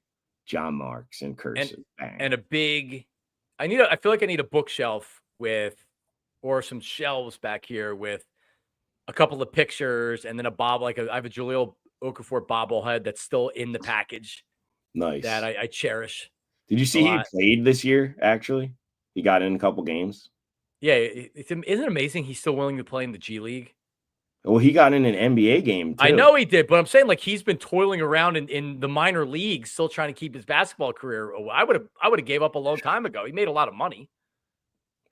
John Marks and cursive. And a big. I feel like I need a bookshelf or some shelves back here with a couple of pictures and then a bob. I have a Jaleel Okafor bobblehead that's still in the package. Nice. That I cherish. Did you see he played this year? Actually, he got in a couple games. Yeah, isn't it amazing? He's still willing to play in the G League. Well, he got in an NBA game too. I know he did, but I'm saying like he's been toiling around in the minor leagues, still trying to keep his basketball career. I would have gave up a long time ago. He made a lot of money.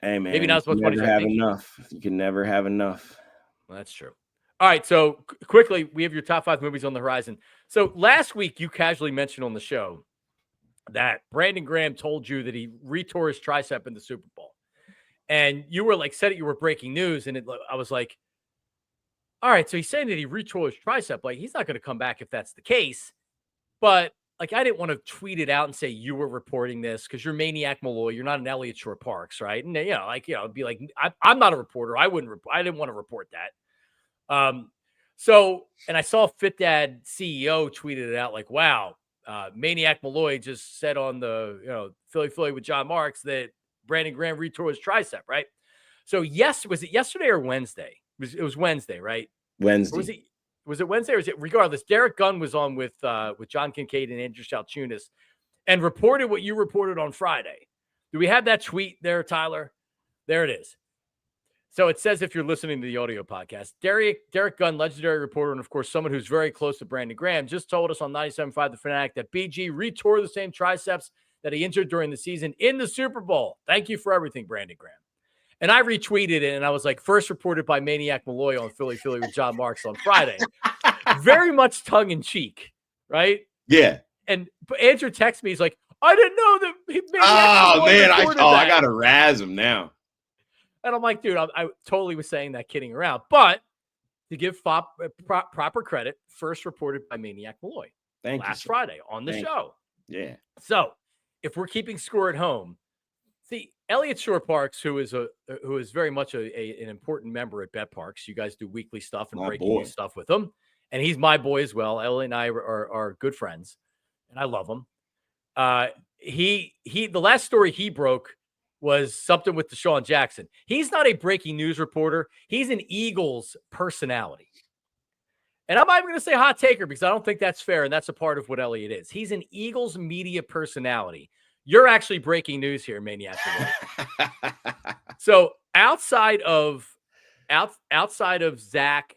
Hey man, Maybe not as much money as I think. enough. You can never have enough. Well, that's true. All right, so quickly, we have your top 5 movies on the horizon. So last week, you casually mentioned on the show that Brandon Graham told you that he retore his tricep in the Super Bowl, and you were like, said it, you were breaking news, and I was like, all right, so he's saying that he retore his tricep. Like, he's not going to come back if that's the case. But like, I didn't want to tweet it out and say you were reporting this because you're Maniac Malloy. You're not an Elliott Shore Parks, right? And it'd be like, I'm not a reporter. I didn't want to report that. So, and I saw Fit Dad CEO tweeted it out like, wow, Maniac Malloy just said on the, Philly with John Marks that Brandon Graham retore his tricep, right? So yes, was it yesterday or Wednesday? It was Wednesday, right? Wednesday. Was it Wednesday or was it regardless? Derek Gunn was on with John Kincaid and Andrew Shalchunas and reported what you reported on Friday. Do we have that tweet there, Tyler? There it is. So it says, if you're listening to the audio podcast, Derek Gunn, legendary reporter, and of course, someone who's very close to Brandon Graham, just told us on 97.5 The Fanatic that BG retore the same triceps that he injured during the season in the Super Bowl. Thank you for everything, Brandon Graham. And I retweeted it, and I was like, first reported by Maniac Malloy on Philly with John Marks on Friday. Very much tongue-in-cheek, right? Yeah. And Andrew texts me, he's like, I didn't know that I got to razz him now. And I'm like, dude, I totally was saying that kidding around. But to give proper credit, first reported by Maniac Malloy last Friday on the show. Yeah. So if we're keeping score at home, see, Elliott Shore Parks, who is very much an important member at Bet Parks. You guys do weekly stuff and breaking news stuff with him. And he's my boy as well. Ellie and I are good friends, and I love him. The last story he broke was something with Deshaun Jackson. He's not a breaking news reporter. He's an Eagles personality. And I'm not even going to say hot taker because I don't think that's fair, and that's a part of what Elliott is. He's an Eagles media personality. You're actually breaking news here, Maniac. So outside of Zack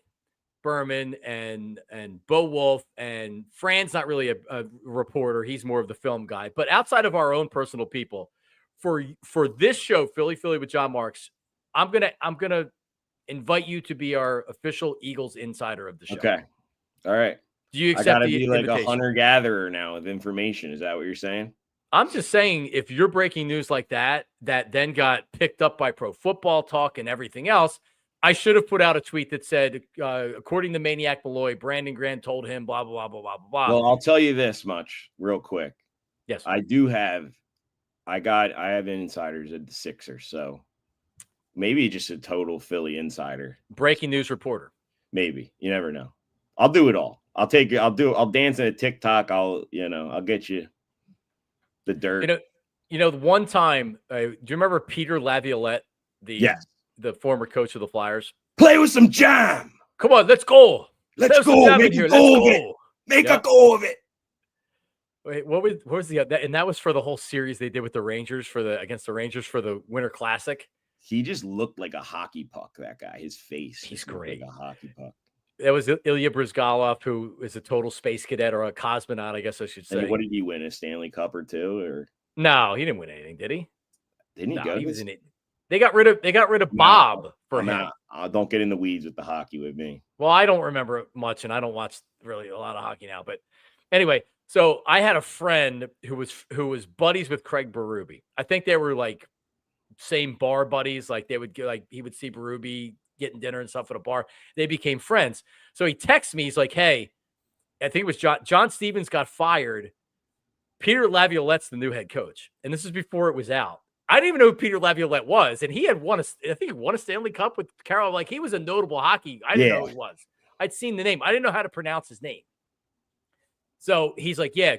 Berman and Bo Wolf, and Fran's not really a reporter. He's more of the film guy. But outside of our own personal people, for this show, Philly with John Marks, I'm gonna invite you to be our official Eagles insider of the show. Okay. All right. Do you accept the be invitation? like a hunter-gatherer now with information. Is that what you're saying? I'm just saying, if you're breaking news like that then got picked up by Pro Football Talk and everything else, I should have put out a tweet that said, according to Maniac Malloy, Brandon Graham told him, blah, blah, blah, blah, blah, blah. Well, I'll tell you this much real quick. Yes. I have insiders at the Sixers, so maybe just a total Philly insider. Breaking news reporter. Maybe. You never know. I'll do it all. I'll dance in a TikTok. I'll get you the dirt. The one time, do you remember Peter Laviolette, the former coach of the Flyers? Play with some jam. Come on, let's go. Let's go. Make a goal of it. Make a goal of it. Wait, what was and that was for the whole series they did with the Rangers against the Rangers for the Winter Classic. He just looked like a hockey puck, that guy. His face. He's great. Like a hockey puck. That was Ilya Bryzgalov, who is a total space cadet or a cosmonaut, I guess I should say. And what did he win? A Stanley Cup or two? Or no, he didn't win anything, did he? Didn't he go? He was in it. They got rid of Bob for him. Don't get in the weeds with the hockey with me. Well, I don't remember it much, and I don't watch really a lot of hockey now. But anyway, so I had a friend who was buddies with Craig Berube. I think they were like same bar buddies. Like he would see Berube getting dinner and stuff at a bar. They became friends. So he texts me. He's like, "Hey, I think it was John Stevens got fired. Peter Laviolette's the new head coach." And this is before it was out. I didn't even know who Peter Laviolette was. And he had won a Stanley Cup with Carroll. Like, he was a notable hockey. I didn't know who he was. I'd seen the name. I didn't know how to pronounce his name. So he's like, yeah,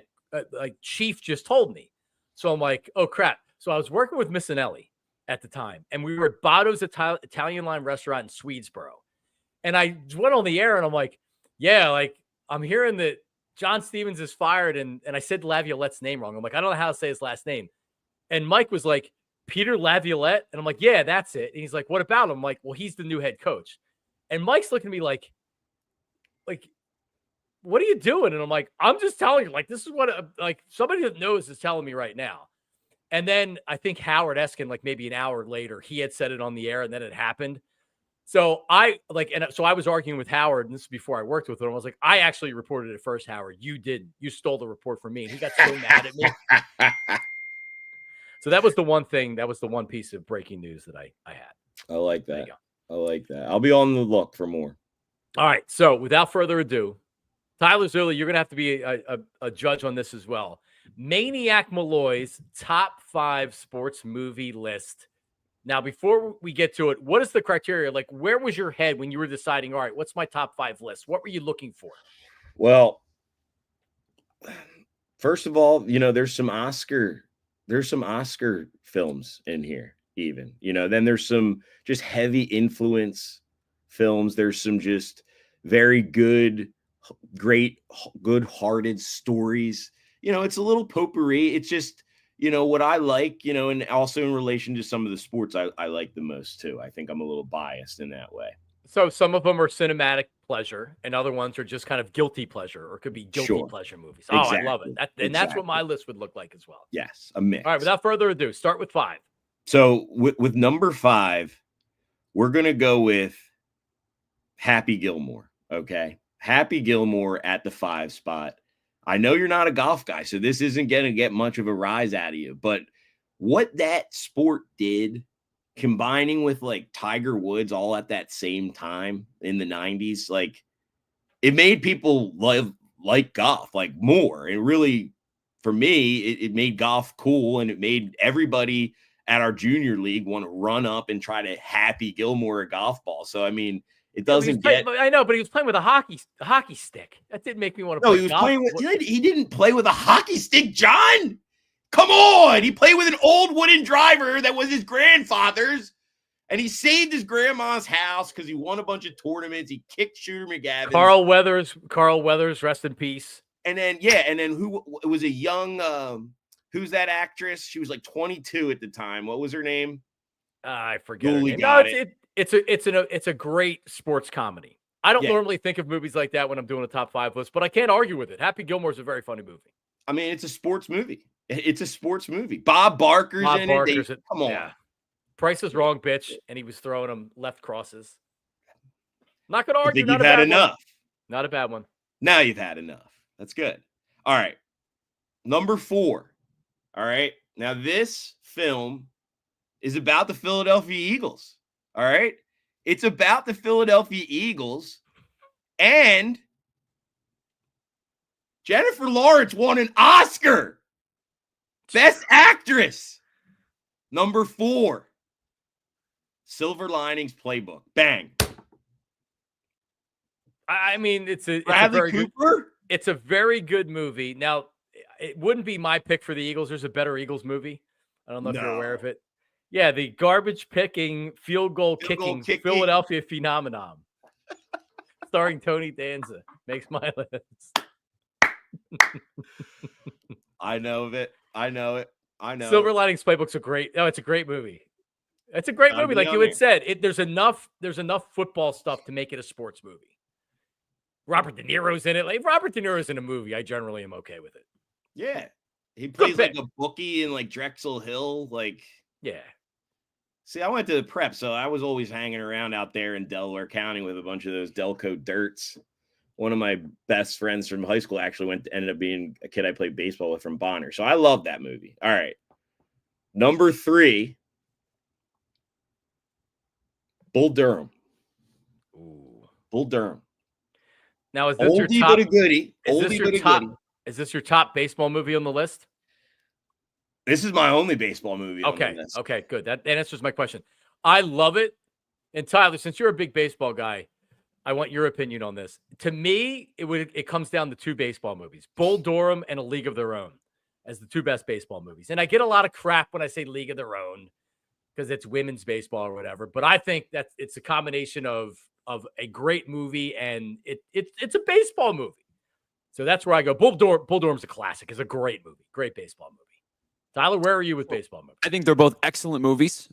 like Chief just told me. So I'm like, oh crap. So I was working with Missinelli at the time, and we were at Botto's Italian line restaurant in Swedesboro. And I went on the air and I'm like, yeah, like I'm hearing that John Stevens is fired. And I said Laviolette's name wrong. I'm like, I don't know how to say his last name. And Mike was like, Peter Laviolette? And I'm like, yeah, that's it. And he's like, what about him? I'm like, well, he's the new head coach. And Mike's looking at me like, what are you doing? And I'm like, I'm just telling you, like, this is what, like, somebody that knows is telling me right now. And then I think Howard Eskin, like maybe an hour later, he had said it on the air and then it happened. So I was arguing with Howard, and this is before I worked with him. I was like, I actually reported it first, Howard. You didn't. You stole the report from me. And he got so mad at me. So that was the one thing. That was the one piece of breaking news that I had. I like that. I like that. I'll be on the look for more. All right. So without further ado, Tyler Zerly, you're going to have to be a judge on this as well. Maniac Malloy's top 5 sports movie list. Now, before we get to it, what is the criteria? Like, where was your head when you were deciding, all right, what's my top 5 list? What were you looking for? Well, first of all, there's some Oscar films in here, even, then there's some just heavy influence films. There's some just very good-hearted stories. It's a little potpourri. It's just, what I like, and also in relation to some of the sports I like the most too. I think I'm a little biased in that way. So some of them are cinematic pleasure and other ones are just kind of guilty pleasure, or could be guilty pleasure movies. Oh, exactly. I love it. That's what my list would look like as well. Yes, a mix. All right, without further ado, start with 5. So with number 5, we're going to go with Happy Gilmore. Okay. Happy Gilmore at the 5 spot. I know you're not a golf guy, so this isn't going to get much of a rise out of you, but what that sport did, combining with like Tiger Woods all at that same time in the 90s, like it made people like golf like more. And really, for me, it made golf cool, and it made everybody at our junior league want to run up and try to Happy Gilmore a golf ball. So, I mean, it doesn't get. I know, but he was playing with a hockey stick. That didn't make me want to. No, he was playing with. He didn't play with a hockey stick, John. Come on, he played with an old wooden driver that was his grandfather's, and he saved his grandma's house because he won a bunch of tournaments. He kicked Shooter McGavin. Carl Weathers, rest in peace. And then who it was a young. Who's that actress? She was like 22 at the time. What was her name? I forget. Her name. No, it's a great sports comedy. I don't normally think of movies like that when I'm doing a top 5 list, but I can't argue with it. Happy Gilmore is a very funny movie. I mean, it's a sports movie. Bob Barker's in it. Come on. Yeah. Price is Wrong, bitch, and he was throwing them left crosses. Not going to argue. I think you've had enough. Not a bad one. Now you've had enough. That's good. All right. Number 4. All right. Now, this film is about the Philadelphia Eagles. All right. It's about the Philadelphia Eagles, and Jennifer Lawrence won an Oscar. Best Actress. Number 4. Silver Linings Playbook. Bang. I mean, it's a very good movie. Now, it wouldn't be my pick for the Eagles. There's a better Eagles movie. I don't know if you're aware of it. Yeah, the garbage picking, field goal kicking Philadelphia phenomenon. Starring Tony Danza. Makes my list. I know it. Silver Linings Playbook's it's a great movie. It's a great movie. Like you had said, there's enough football stuff to make it a sports movie. Robert De Niro's in it. Like, if Robert De Niro's in a movie, I generally am okay with it. Yeah. He plays like a bookie in like Drexel Hill. Like, yeah. See, I went to the prep, so I was always hanging around out there in Delaware County with a bunch of those Delco Dirts. One of my best friends from high school actually ended up being a kid I played baseball with from Bonner. So I love that movie. All right. Number 3, Bull Durham. Ooh. Bull Durham. Now, is this your top? But a goodie. Is this your top baseball movie on the list? This is my only baseball movie on the list. Okay, good. That answers my question. I love it. And Tyler, since you're a big baseball guy, I want your opinion on this. To me, it comes down to 2 baseball movies, Bull Durham and A League of Their Own, as the 2 best baseball movies. And I get a lot of crap when I say League of Their Own because it's women's baseball or whatever. But I think that it's a combination of a great movie and it's a baseball movie. So that's where I go. Bull Durham's a classic. It's a great movie, great baseball movie. Tyler, where are you with baseball movies? I think they're both excellent movies.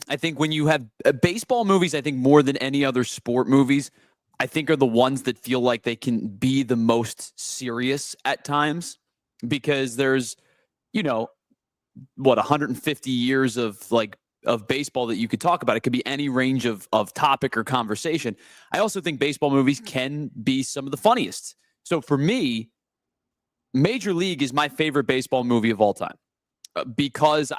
I think when you have baseball movies, I think more than any other sport movies, I think are the ones that feel like they can be the most serious at times because there's, you know, 150 years of baseball that you could talk about. It could be any range of topic or conversation. I also think baseball movies can be some of the funniest. So for me, Major League is my favorite baseball movie of all time because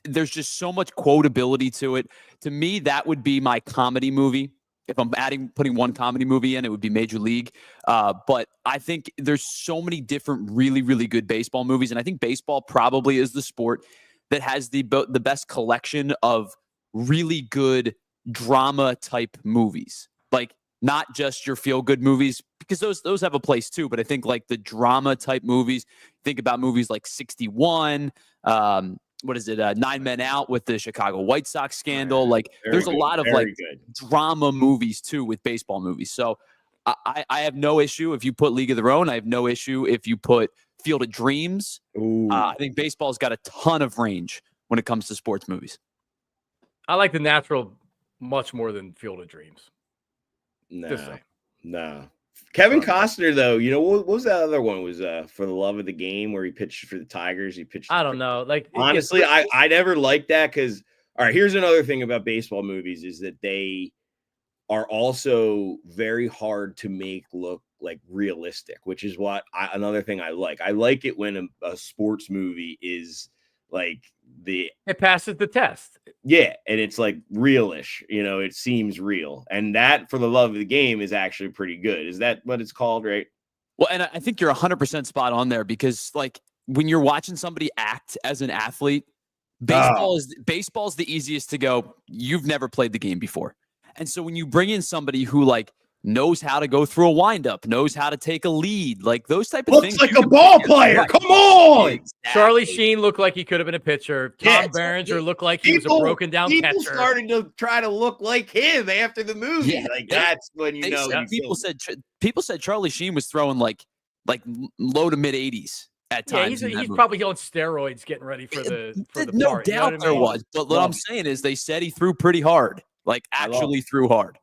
there's just so much quotability to it. To me, that would be my comedy movie. If I'm putting one comedy movie in, it would be Major League. But I think there's so many different really, really good baseball movies. And I think baseball probably is the sport that has the best collection of really good drama type movies. Like not just your feel good movies, because those have a place too. But I think like the drama type movies, think about movies like 61, what is it? 9 Men Out with the Chicago White Sox scandal. Like there's a lot of like drama movies too with baseball movies. So I have no issue if you put League of Their Own. I have no issue if you put Field of Dreams. I think baseball's got a ton of range when it comes to sports movies. I like The Natural much more than Field of Dreams. No. Kevin Costner, though, you know, what was that other one? Was For the Love of the Game, where he pitched for the Tigers. He pitched. I don't know. Like honestly, I never liked that because. All right, here's another thing about baseball movies is that they are also very hard to make look like realistic, which is what another thing I like. I like it when a sports movie is like it passes the test. Yeah, and it's like realish, you know, it seems real. And that For the Love of the Game is actually pretty good. Is that what it's called, right? Well, and I think you're 100% spot on there because like when you're watching somebody act as an athlete, baseball's the easiest to go, you've never played the game before. And so when you bring in somebody who like knows how to go through a windup, knows how to take a lead, like those type of things. Looks like a ball player. Right. Come on. Exactly. Charlie Sheen looked like he could have been a pitcher. Tom Berenger looked like he was a broken down catcher. People started to try to look like him after the movie. Yeah, that's when you know. People said Charlie Sheen was throwing like low to mid 80s at times. He's probably on steroids getting ready for the no part, doubt you know what I mean? there was. But what I'm saying is they said he threw pretty hard. Like actually threw hard.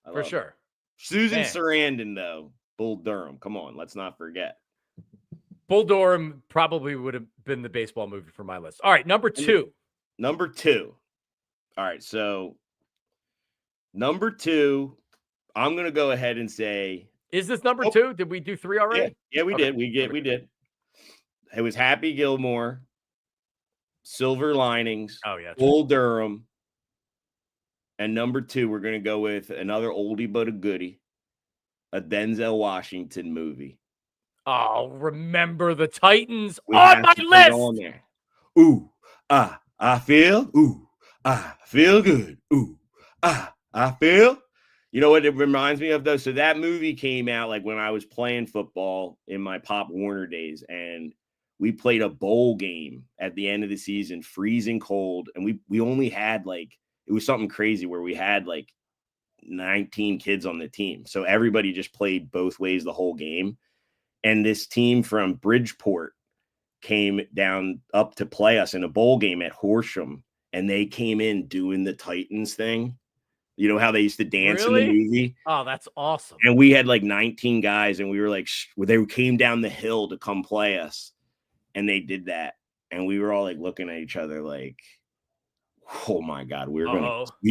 For sure. Susan Sarandon, though, Bull Durham. Come on, let's not forget. Bull Durham probably would have been the baseball movie for my list. All right, number two. All right, so number two, I'm gonna go ahead and say. Is this number two? Did we do three already? Yeah, we did. We did. It was Happy Gilmore, Silver Linings. Oh yeah, Bull Durham. And number two, we're going to go with another oldie but a goodie, a Denzel Washington movie. Oh, Remember the Titans on my list. On there. Ooh, I feel good. Ooh, I feel. You know what it reminds me of, though? So that movie came out like when I was playing football in my Pop Warner days, and we played a bowl game at the end of the season, freezing cold, and we only had like, it was something crazy where we had like 19 kids on the team. So everybody just played both ways the whole game. And this team from Bridgeport came down up to play us in a bowl game at Horsham. And they came in doing the Titans thing. You know how they used to dance in the movie? Oh, that's awesome. And we had like 19 guys and we were like, they came down the hill to come play us. And they did that. And we were all like looking at each other like, oh my God, we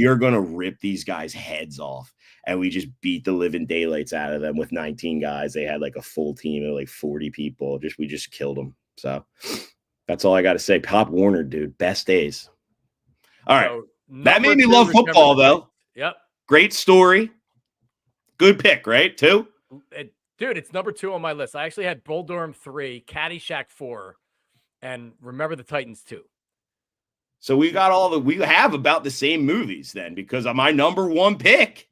are gonna rip these guys' heads off. And we just beat the living daylights out of them with 19 guys. They had like a full team of like 40 people. We just killed them. So that's all I got to say. Pop Warner, dude, best days. All right. So, that made me love football, though. Yep. Great story. Good pick, right? Two? Dude, it's number two on my list. I actually had Bull Durham 3, Caddyshack 4, and Remember the Titans 2. So we have about the same movies then, because my number one pick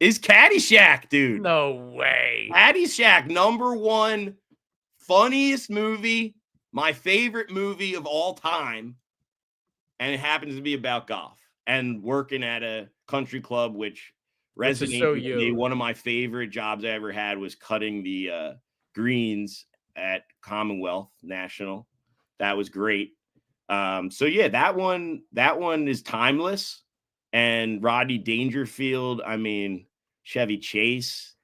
is Caddyshack, dude. No way. Caddyshack, number one, funniest movie, my favorite movie of all time. And it happens to be about golf and working at a country club, which resonates with me. One of my favorite jobs I ever had was cutting the greens at Commonwealth National. That was great. So yeah, that one is timeless. And Rodney Dangerfield, I mean, Chevy Chase.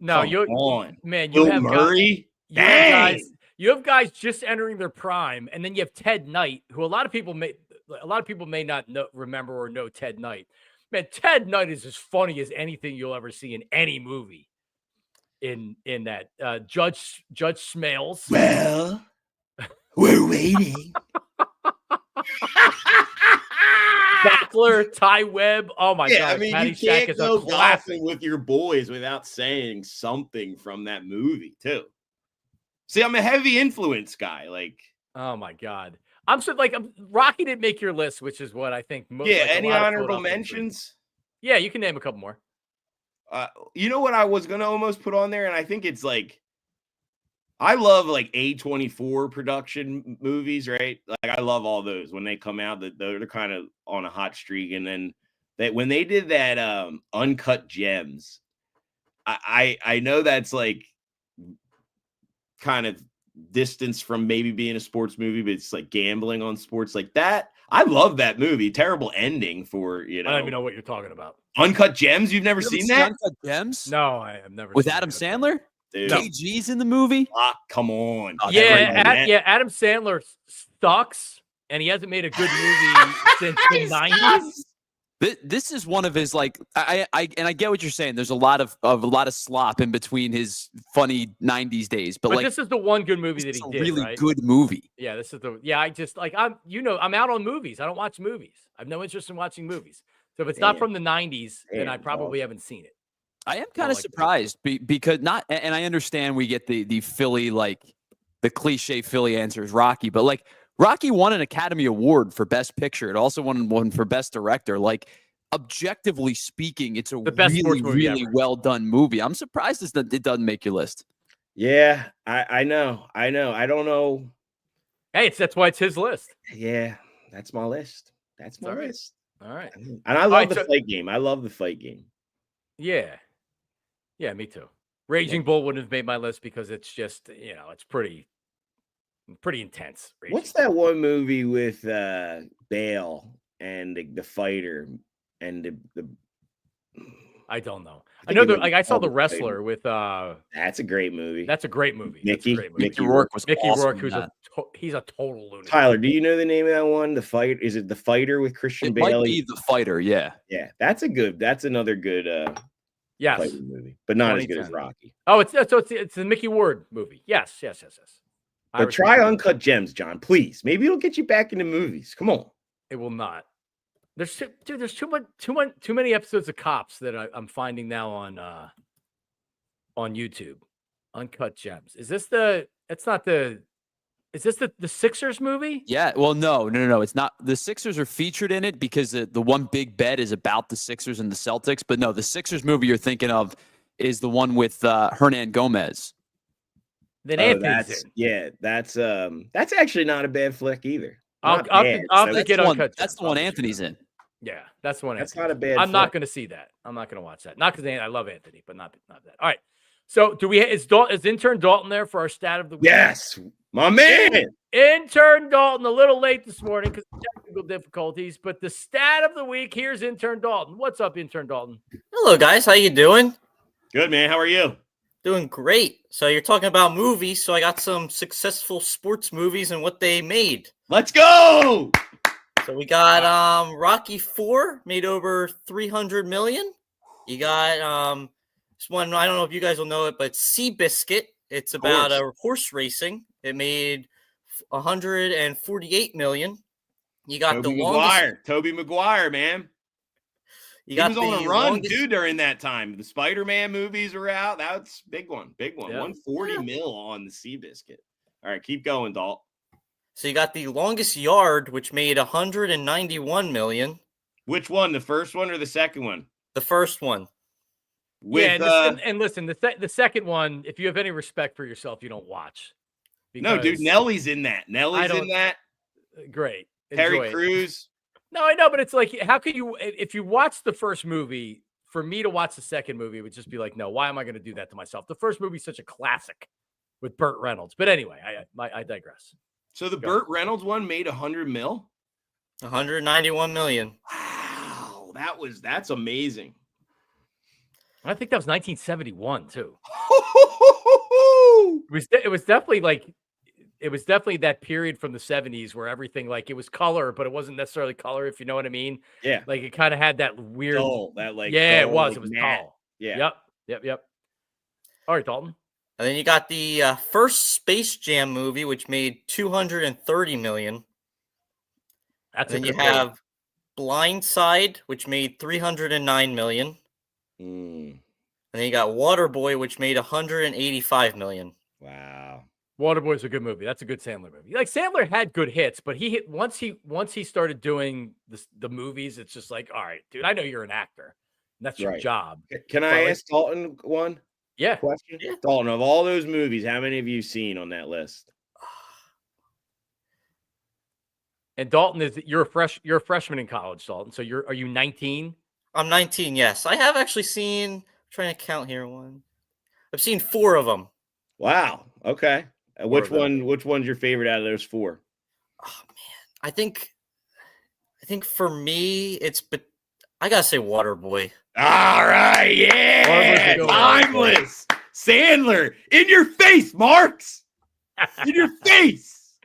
No, Come on, man, Bill Murray. You have guys just entering their prime, and then you have Ted Knight, who a lot of people may not remember or know Ted Knight. Man, Ted Knight is as funny as anything you'll ever see in any movie. In that Judge Smales. Well, we're waiting. Sackler, Ty Webb. Oh my God! I mean, Patty you Shack can't is go a classic. golfing with your boys without saying something from that movie too. See, I'm a heavy influence guy. Like, oh my God, Rocky didn't make your list, which is what I think. Any honorable mentions? Yeah, you can name a couple more. You know what I was gonna almost put on there, and I think it's like I love like A24 production movies, right? Like I love all those when they come out. That they're kind of on a hot streak, and then when they did that Uncut Gems, I know that's like kind of distance from maybe being a sports movie, but it's like gambling on sports like that. I love that movie. Terrible ending for I don't even know what you're talking about. Uncut Gems. You've never seen that? Uncut Gems? No, I have never. With seen Adam Uncut Sandler? Dude. KG's in the movie? Come on. Adam Sandler sucks, and he hasn't made a good movie since the 90s. This is one of his like I get what you're saying. There's a lot of slop in between his funny 90s days, but like this is the one good movie that he did. Really right? good movie. Yeah, this is I just like I'm out on movies. I don't watch movies. I have no interest in watching movies. So if it's not from the 90s, then I probably haven't seen it. I am kind of surprised because and I understand we get the Philly, like the cliche Philly answer is Rocky, but like Rocky won an Academy Award for Best Picture. It also won one for Best Director. Like objectively speaking, it's a really well done movie. I'm surprised it doesn't make your list. Yeah, I know. I don't know. Hey, that's why it's his list. Yeah, that's my list. That's my list. All right. And I love the fight game. I love the fight game. Yeah. Yeah, me too. Raging Bull wouldn't have made my list because it's just, it's pretty intense. What's that one movie with Bale and the fighter and the I don't know. I know that I saw The Wrestler with that's a great movie. That's a great movie. Mickey Rourke was Mickey awesome Rourke, he's a total lunatic. Tyler, do you know the name of that one? The Fight? Is it The Fighter with Christian Bale? Might be The Fighter, yeah. Yeah, that's another good fighting movie, but not as good as Rocky. Oh, it's the Mickey Ward movie. Yes. But try Uncut Gems, John, please. Maybe it'll get you back into movies. Come on. It will not. There's too many episodes of Cops that I'm finding now on YouTube. Uncut Gems. Is this the Sixers movie? Yeah. Well, no. It's not. The Sixers are featured in it because the one big bet is about the Sixers and the Celtics. But no, the Sixers movie you're thinking of is the one with Hernan Gomez. Then Anthony's in. Yeah, that's actually not a bad flick either. I'll have to get Uncut Gems. That's the one Anthony's in. Yeah, that's the one. That's not a bad. I'm not going to see that. I'm not going to watch that. Not because I love Anthony, but not that. All right. So is intern Daulton there for our stat of the week? Yes, my man. Intern Daulton, a little late this morning because of technical difficulties, but the stat of the week, here's intern Daulton. What's up, intern Daulton? Hello, guys. How you doing? Good, man. How are you? Doing great. So you're talking about movies, so I got some successful sports movies and what they made. Let's go. So we got Rocky 4 made over 300 million. You got this one, I don't know if you guys will know it, but Seabiscuit. It's about horse racing. It made 148 million. You got Toby Maguire, man. He was on a run too during that time. The Spider-Man movies were out. That's big one. Yep. 140 mil on the Seabiscuit. All right, keep going, Dalt. So you got the longest yard, which made 191 million. Which one? The first one or the second one? The first one. And listen, the second one, if you have any respect for yourself, you don't watch. No, dude, Nellie's in that. Great. Terry Crews. No, I know, but it's like, how could you, if you watch the first movie, for me to watch the second movie, it would just be like, no, why am I going to do that to myself? The first movie is such a classic with Burt Reynolds. But anyway, I digress. So the Go. Burt Reynolds one made 100 mil. 191 million. Wow, that's amazing. I think that was 1971 too. It was definitely that period from the 70s where everything, like, it was color, but it wasn't necessarily color, if you know what I mean. Yeah, Like, it kind of had that weird dull, that like yeah, dull, it was. like It was matte. dull. Yeah. Yep. All right, Daulton. And then you got the first Space Jam movie, which made 230 million. That's And then a you good movie. have Blindside, which made 309 million. Mm, And then you got Waterboy, which made 185 million. wow. Waterboy's a good movie. That's a good Sandler movie. Like, Sandler had good hits, but he hit once he started doing the movies. It's just like, all right, dude, I know you're an actor. And that's your Right. job. Can But, I like, ask Daulton one Yeah. question? Yeah. Daulton, of all those movies, how many have you seen on that list? And Daulton, you're a freshman in college, Daulton. So are you 19? I'm 19, yes. I have actually seen, I'm trying to count here one. I've seen 4 of them. Wow. Okay. Which Which one's your favorite out of those 4? Oh man. I think for me I gotta say Waterboy. All right. Yeah. Waterboy's a good one. Timeless. Sandler. In your face, Marks. In your face.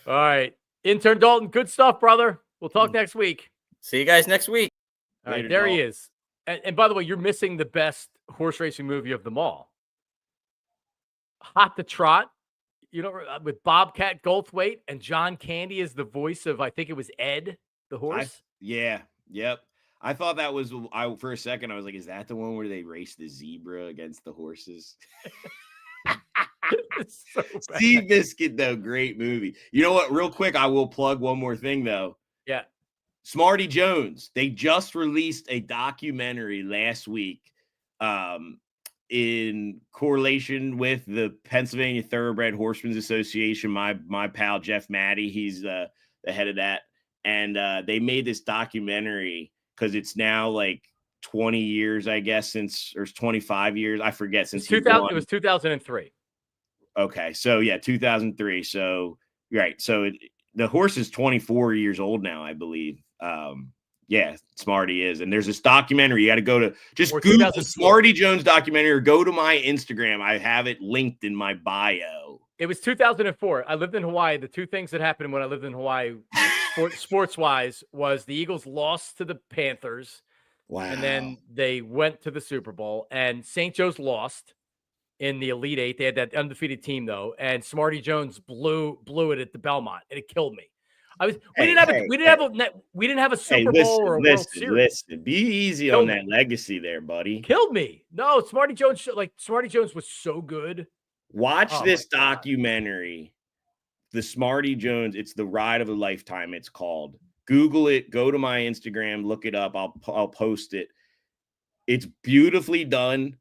All right. Intern Daulton, good stuff, brother. We'll talk next week. See you guys next week. All right, Later, there he Daulton. is. And by the way, you're missing the best horse racing movie of them all. Hot to Trot, with Bobcat Goldthwait and John Candy as the voice of, I think it was Ed, the horse. Yeah. Yep. I thought that was, for a second, I was like, is that the one where they race the zebra against the horses? It's so bad. Seabiscuit, though, great movie. You know what? Real quick, I will plug one more thing, though. Yeah. Smarty Jones. They just released a documentary last week in correlation with the Pennsylvania Thoroughbred Horsemen's Association. My pal, Jeff Maddie, he's the head of that. And they made this documentary because it's now like 20 years, I guess, or 25 years. I forget. Since 2000, it was 2003. Okay, so yeah, 2003. So right, so the horse is 24 years old now, I believe. Yeah, Smarty is, and there's this documentary. You got to go to just Google Smarty Jones documentary, or go to my Instagram. I have it linked in my bio. It was 2004. I lived in Hawaii. The 2 things that happened when I lived in Hawaii, sports wise, was the Eagles lost to the Panthers. Wow. And then they went to the Super Bowl, and St. Joe's lost in the Elite Eight. They had that undefeated team, though, and Smarty Jones blew it at the Belmont, and it killed me. We didn't have a Super Bowl or a World Series. Listen, be easy on that legacy there, buddy. Killed me. No, Smarty Jones was so good. Watch this documentary, the Smarty Jones. It's the ride of a lifetime. It's called. Google it. Go to my Instagram. Look it up. I'll post it. It's beautifully done.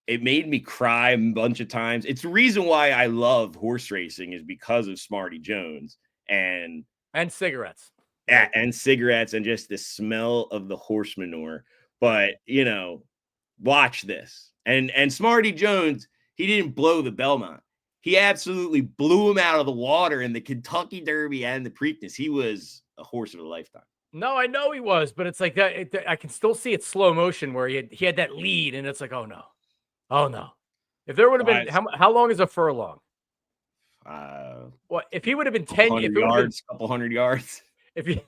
It made me cry a bunch of times. It's the reason why I love horse racing, is because of Smarty Jones and cigarettes. And cigarettes and just the smell of the horse manure. But, watch this. And Smarty Jones, he didn't blow the Belmont. He absolutely blew him out of the water in the Kentucky Derby and the Preakness. He was a horse of a lifetime. No, I know he was, but it's like that. I can still see it slow motion where he had that lead, and it's like, oh no. If there would have been, how long is a furlong? If he would have been 10 yards, couple hundred yards. If it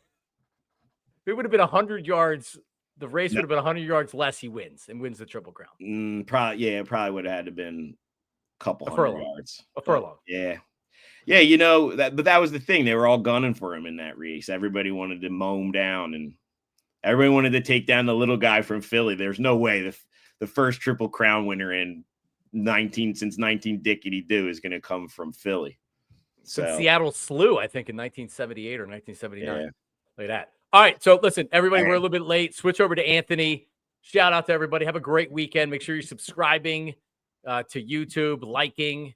would have been 100 yards, the race would have been 100 yards less. He wins the Triple Crown. It probably would have had to been a couple hundred yards. A furlong. Yeah. But that was the thing. They were all gunning for him in that race. Everybody wanted to mow him down, and everybody wanted to take down the little guy from Philly. There's no way the first Triple Crown winner since 19 Dickety Doo is going to come from Philly. So Seattle slew, I think, in 1978 or 1979. Yeah. Look at that. All right. So listen, everybody, we're a little bit late. Switch over to Anthony. Shout out to everybody. Have a great weekend. Make sure you're subscribing to YouTube, liking,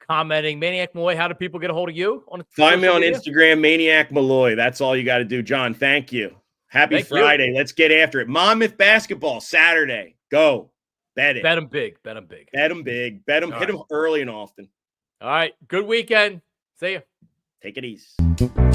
commenting. Maniac Malloy, how do people get a hold of you? Find me on Instagram, Maniac Malloy. That's all you got to do. John, thank you. Happy Friday. Let's get after it. Monmouth basketball Saturday. Go. Bet it. Bet them big. Bet them big. Bet them big. Bet them. Hit them early and often. All right. Good weekend. See ya. Take it easy.